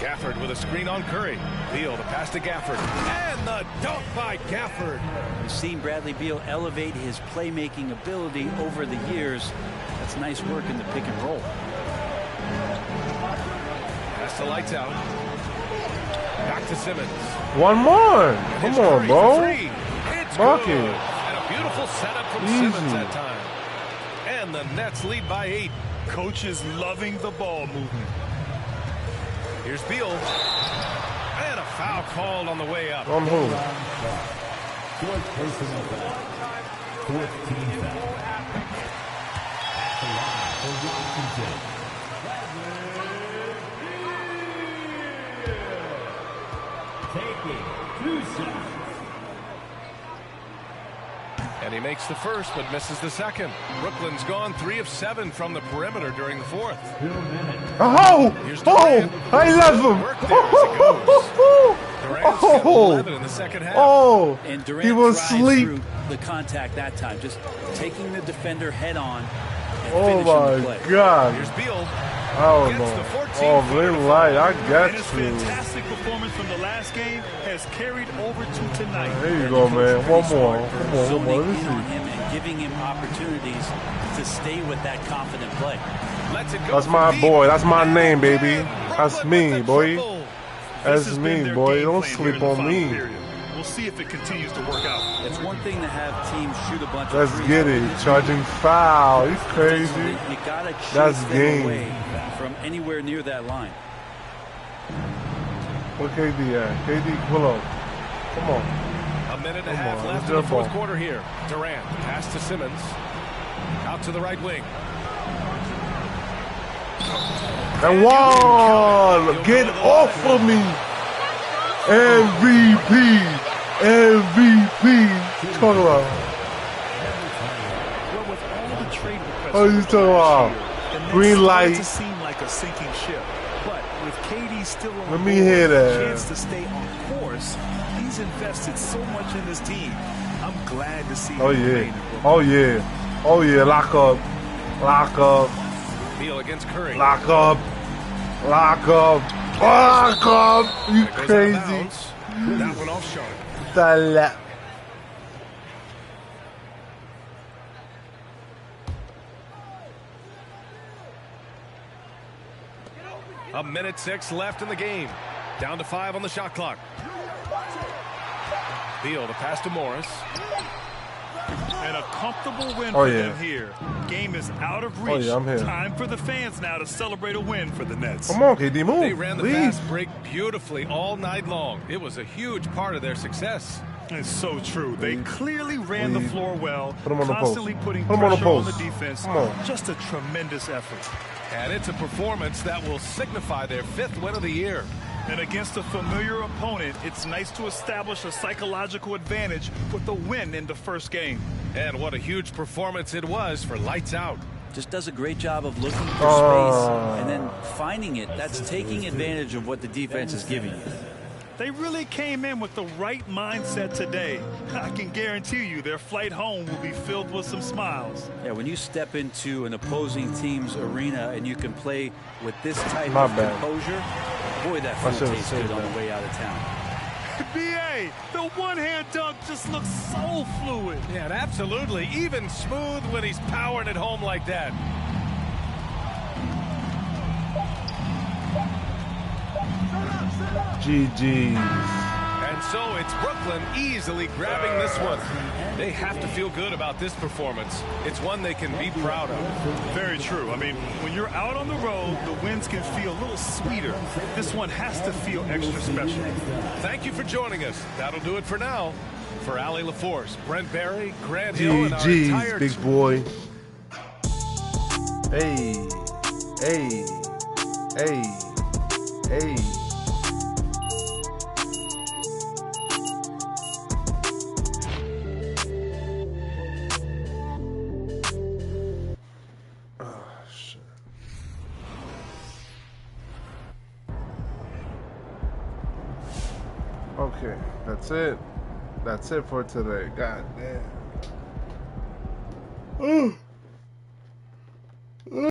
Gafford with a screen on Curry. Beal to pass to Gafford. And the dunk by Gafford. We've seen Bradley Beal elevate his playmaking ability over the years. That's nice work in the pick and roll. Pass to lights out. Back to Simmons. One more. Come on, bro. It's Bucket. good. And a beautiful setup from Simmons that time. And the Nets lead by 8. Coach is loving the ball movement. Here's Beal. And a foul called on the way up. On who? Fourth personal foul. 14th foul. At the line for Washington. Taking 2 shots. And he makes the first, but misses the second. Brooklyn's gone 3 of 7 from the perimeter during the fourth. Oh! Oh! I love him! Durant's got 11 in the second half. Oh! And Durant He was drives asleep. through the contact that time, just taking the defender head on and Oh finishing the my play. God! Here's Beal. Oh no! Oh, green light! I got And his you. fantastic performance from the last game has carried over to tonight. There you go, man. One more. Zoning Let me in on see. him and giving him opportunities to stay with that confident play. Lets it go. That's my boy. That's my name, baby. That's me, boy. That's me, boy. Don't sleep on me. We'll see if it continues to work out. It's one thing to have teams shoot a bunch Let's of threes. get it. Charging foul. You crazy? You gotta chase That's them game. away from anywhere near that line. Where KD at? KD, pull up. Come on. A minute and a Come half on, left let's in the jump fourth on. quarter here. Durant, pass to Simmons. Out to the right wing. And one. Get off of me. MVP. MVP. Talk about. Well, with all the trade requests, Oh, you talking about? the Nets Green started light. to seem like a sinking ship. But with KD still on Let me board, hear a that. chance to stay on course, he's invested so much in this team. I'm glad to see Oh him remain yeah. in Brooklyn. Oh yeah. Oh yeah. Lock up. Lock up. Beal against Curry. Lock up. Lock up. Lock up. You It goes out of crazy. bounds. That one off sharp. Salah. A minute 6 left in the game. Down to 5 on the shot clock. Beal to pass to Morris. And a comfortable win Oh, for yeah. them here. Game is out of Oh, reach. yeah, I'm here. Time for the fans now to celebrate a win for the Nets. Come on, KD, move. They ran the Leave. fast break beautifully all night long. It was a huge part of their success. It's so true. They clearly ran the floor well, Put 'em on the post. constantly putting Put 'em on the pressure on the post. defense. Come on. Just a tremendous effort. And it's a performance that will signify their 5th win of the year. And against a familiar opponent, it's nice to establish a psychological advantage with a win in the first game. And what a huge performance it was for Lights Out. Just does a great job of looking for space and then finding it. That's taking advantage of what the defense is giving you. They really came in with the right mindset today. I can guarantee you their flight home will be filled with some smiles. Yeah, when you step into an opposing team's arena and you can play with this type My of bad. composure, boy, that I food should've tastes said good on that. Oh, the way out of town. BA, the one-hand dunk just looks so fluid. Yeah, and absolutely. Even smooth when he's powering it home like that. GG's. And so it's Brooklyn easily grabbing this one. They have to feel good about this performance. It's one they can be proud of. Very true. I mean, when you're out on the road, the wins can feel a little sweeter. This one has to feel extra special. Thank you for joining us. That'll do it for now. For Allie LaForce, Brent Barry, Grant Hill, and our entire big boy. Hey, hey, hey, hey. Okay, that's it. That's it for today. God damn.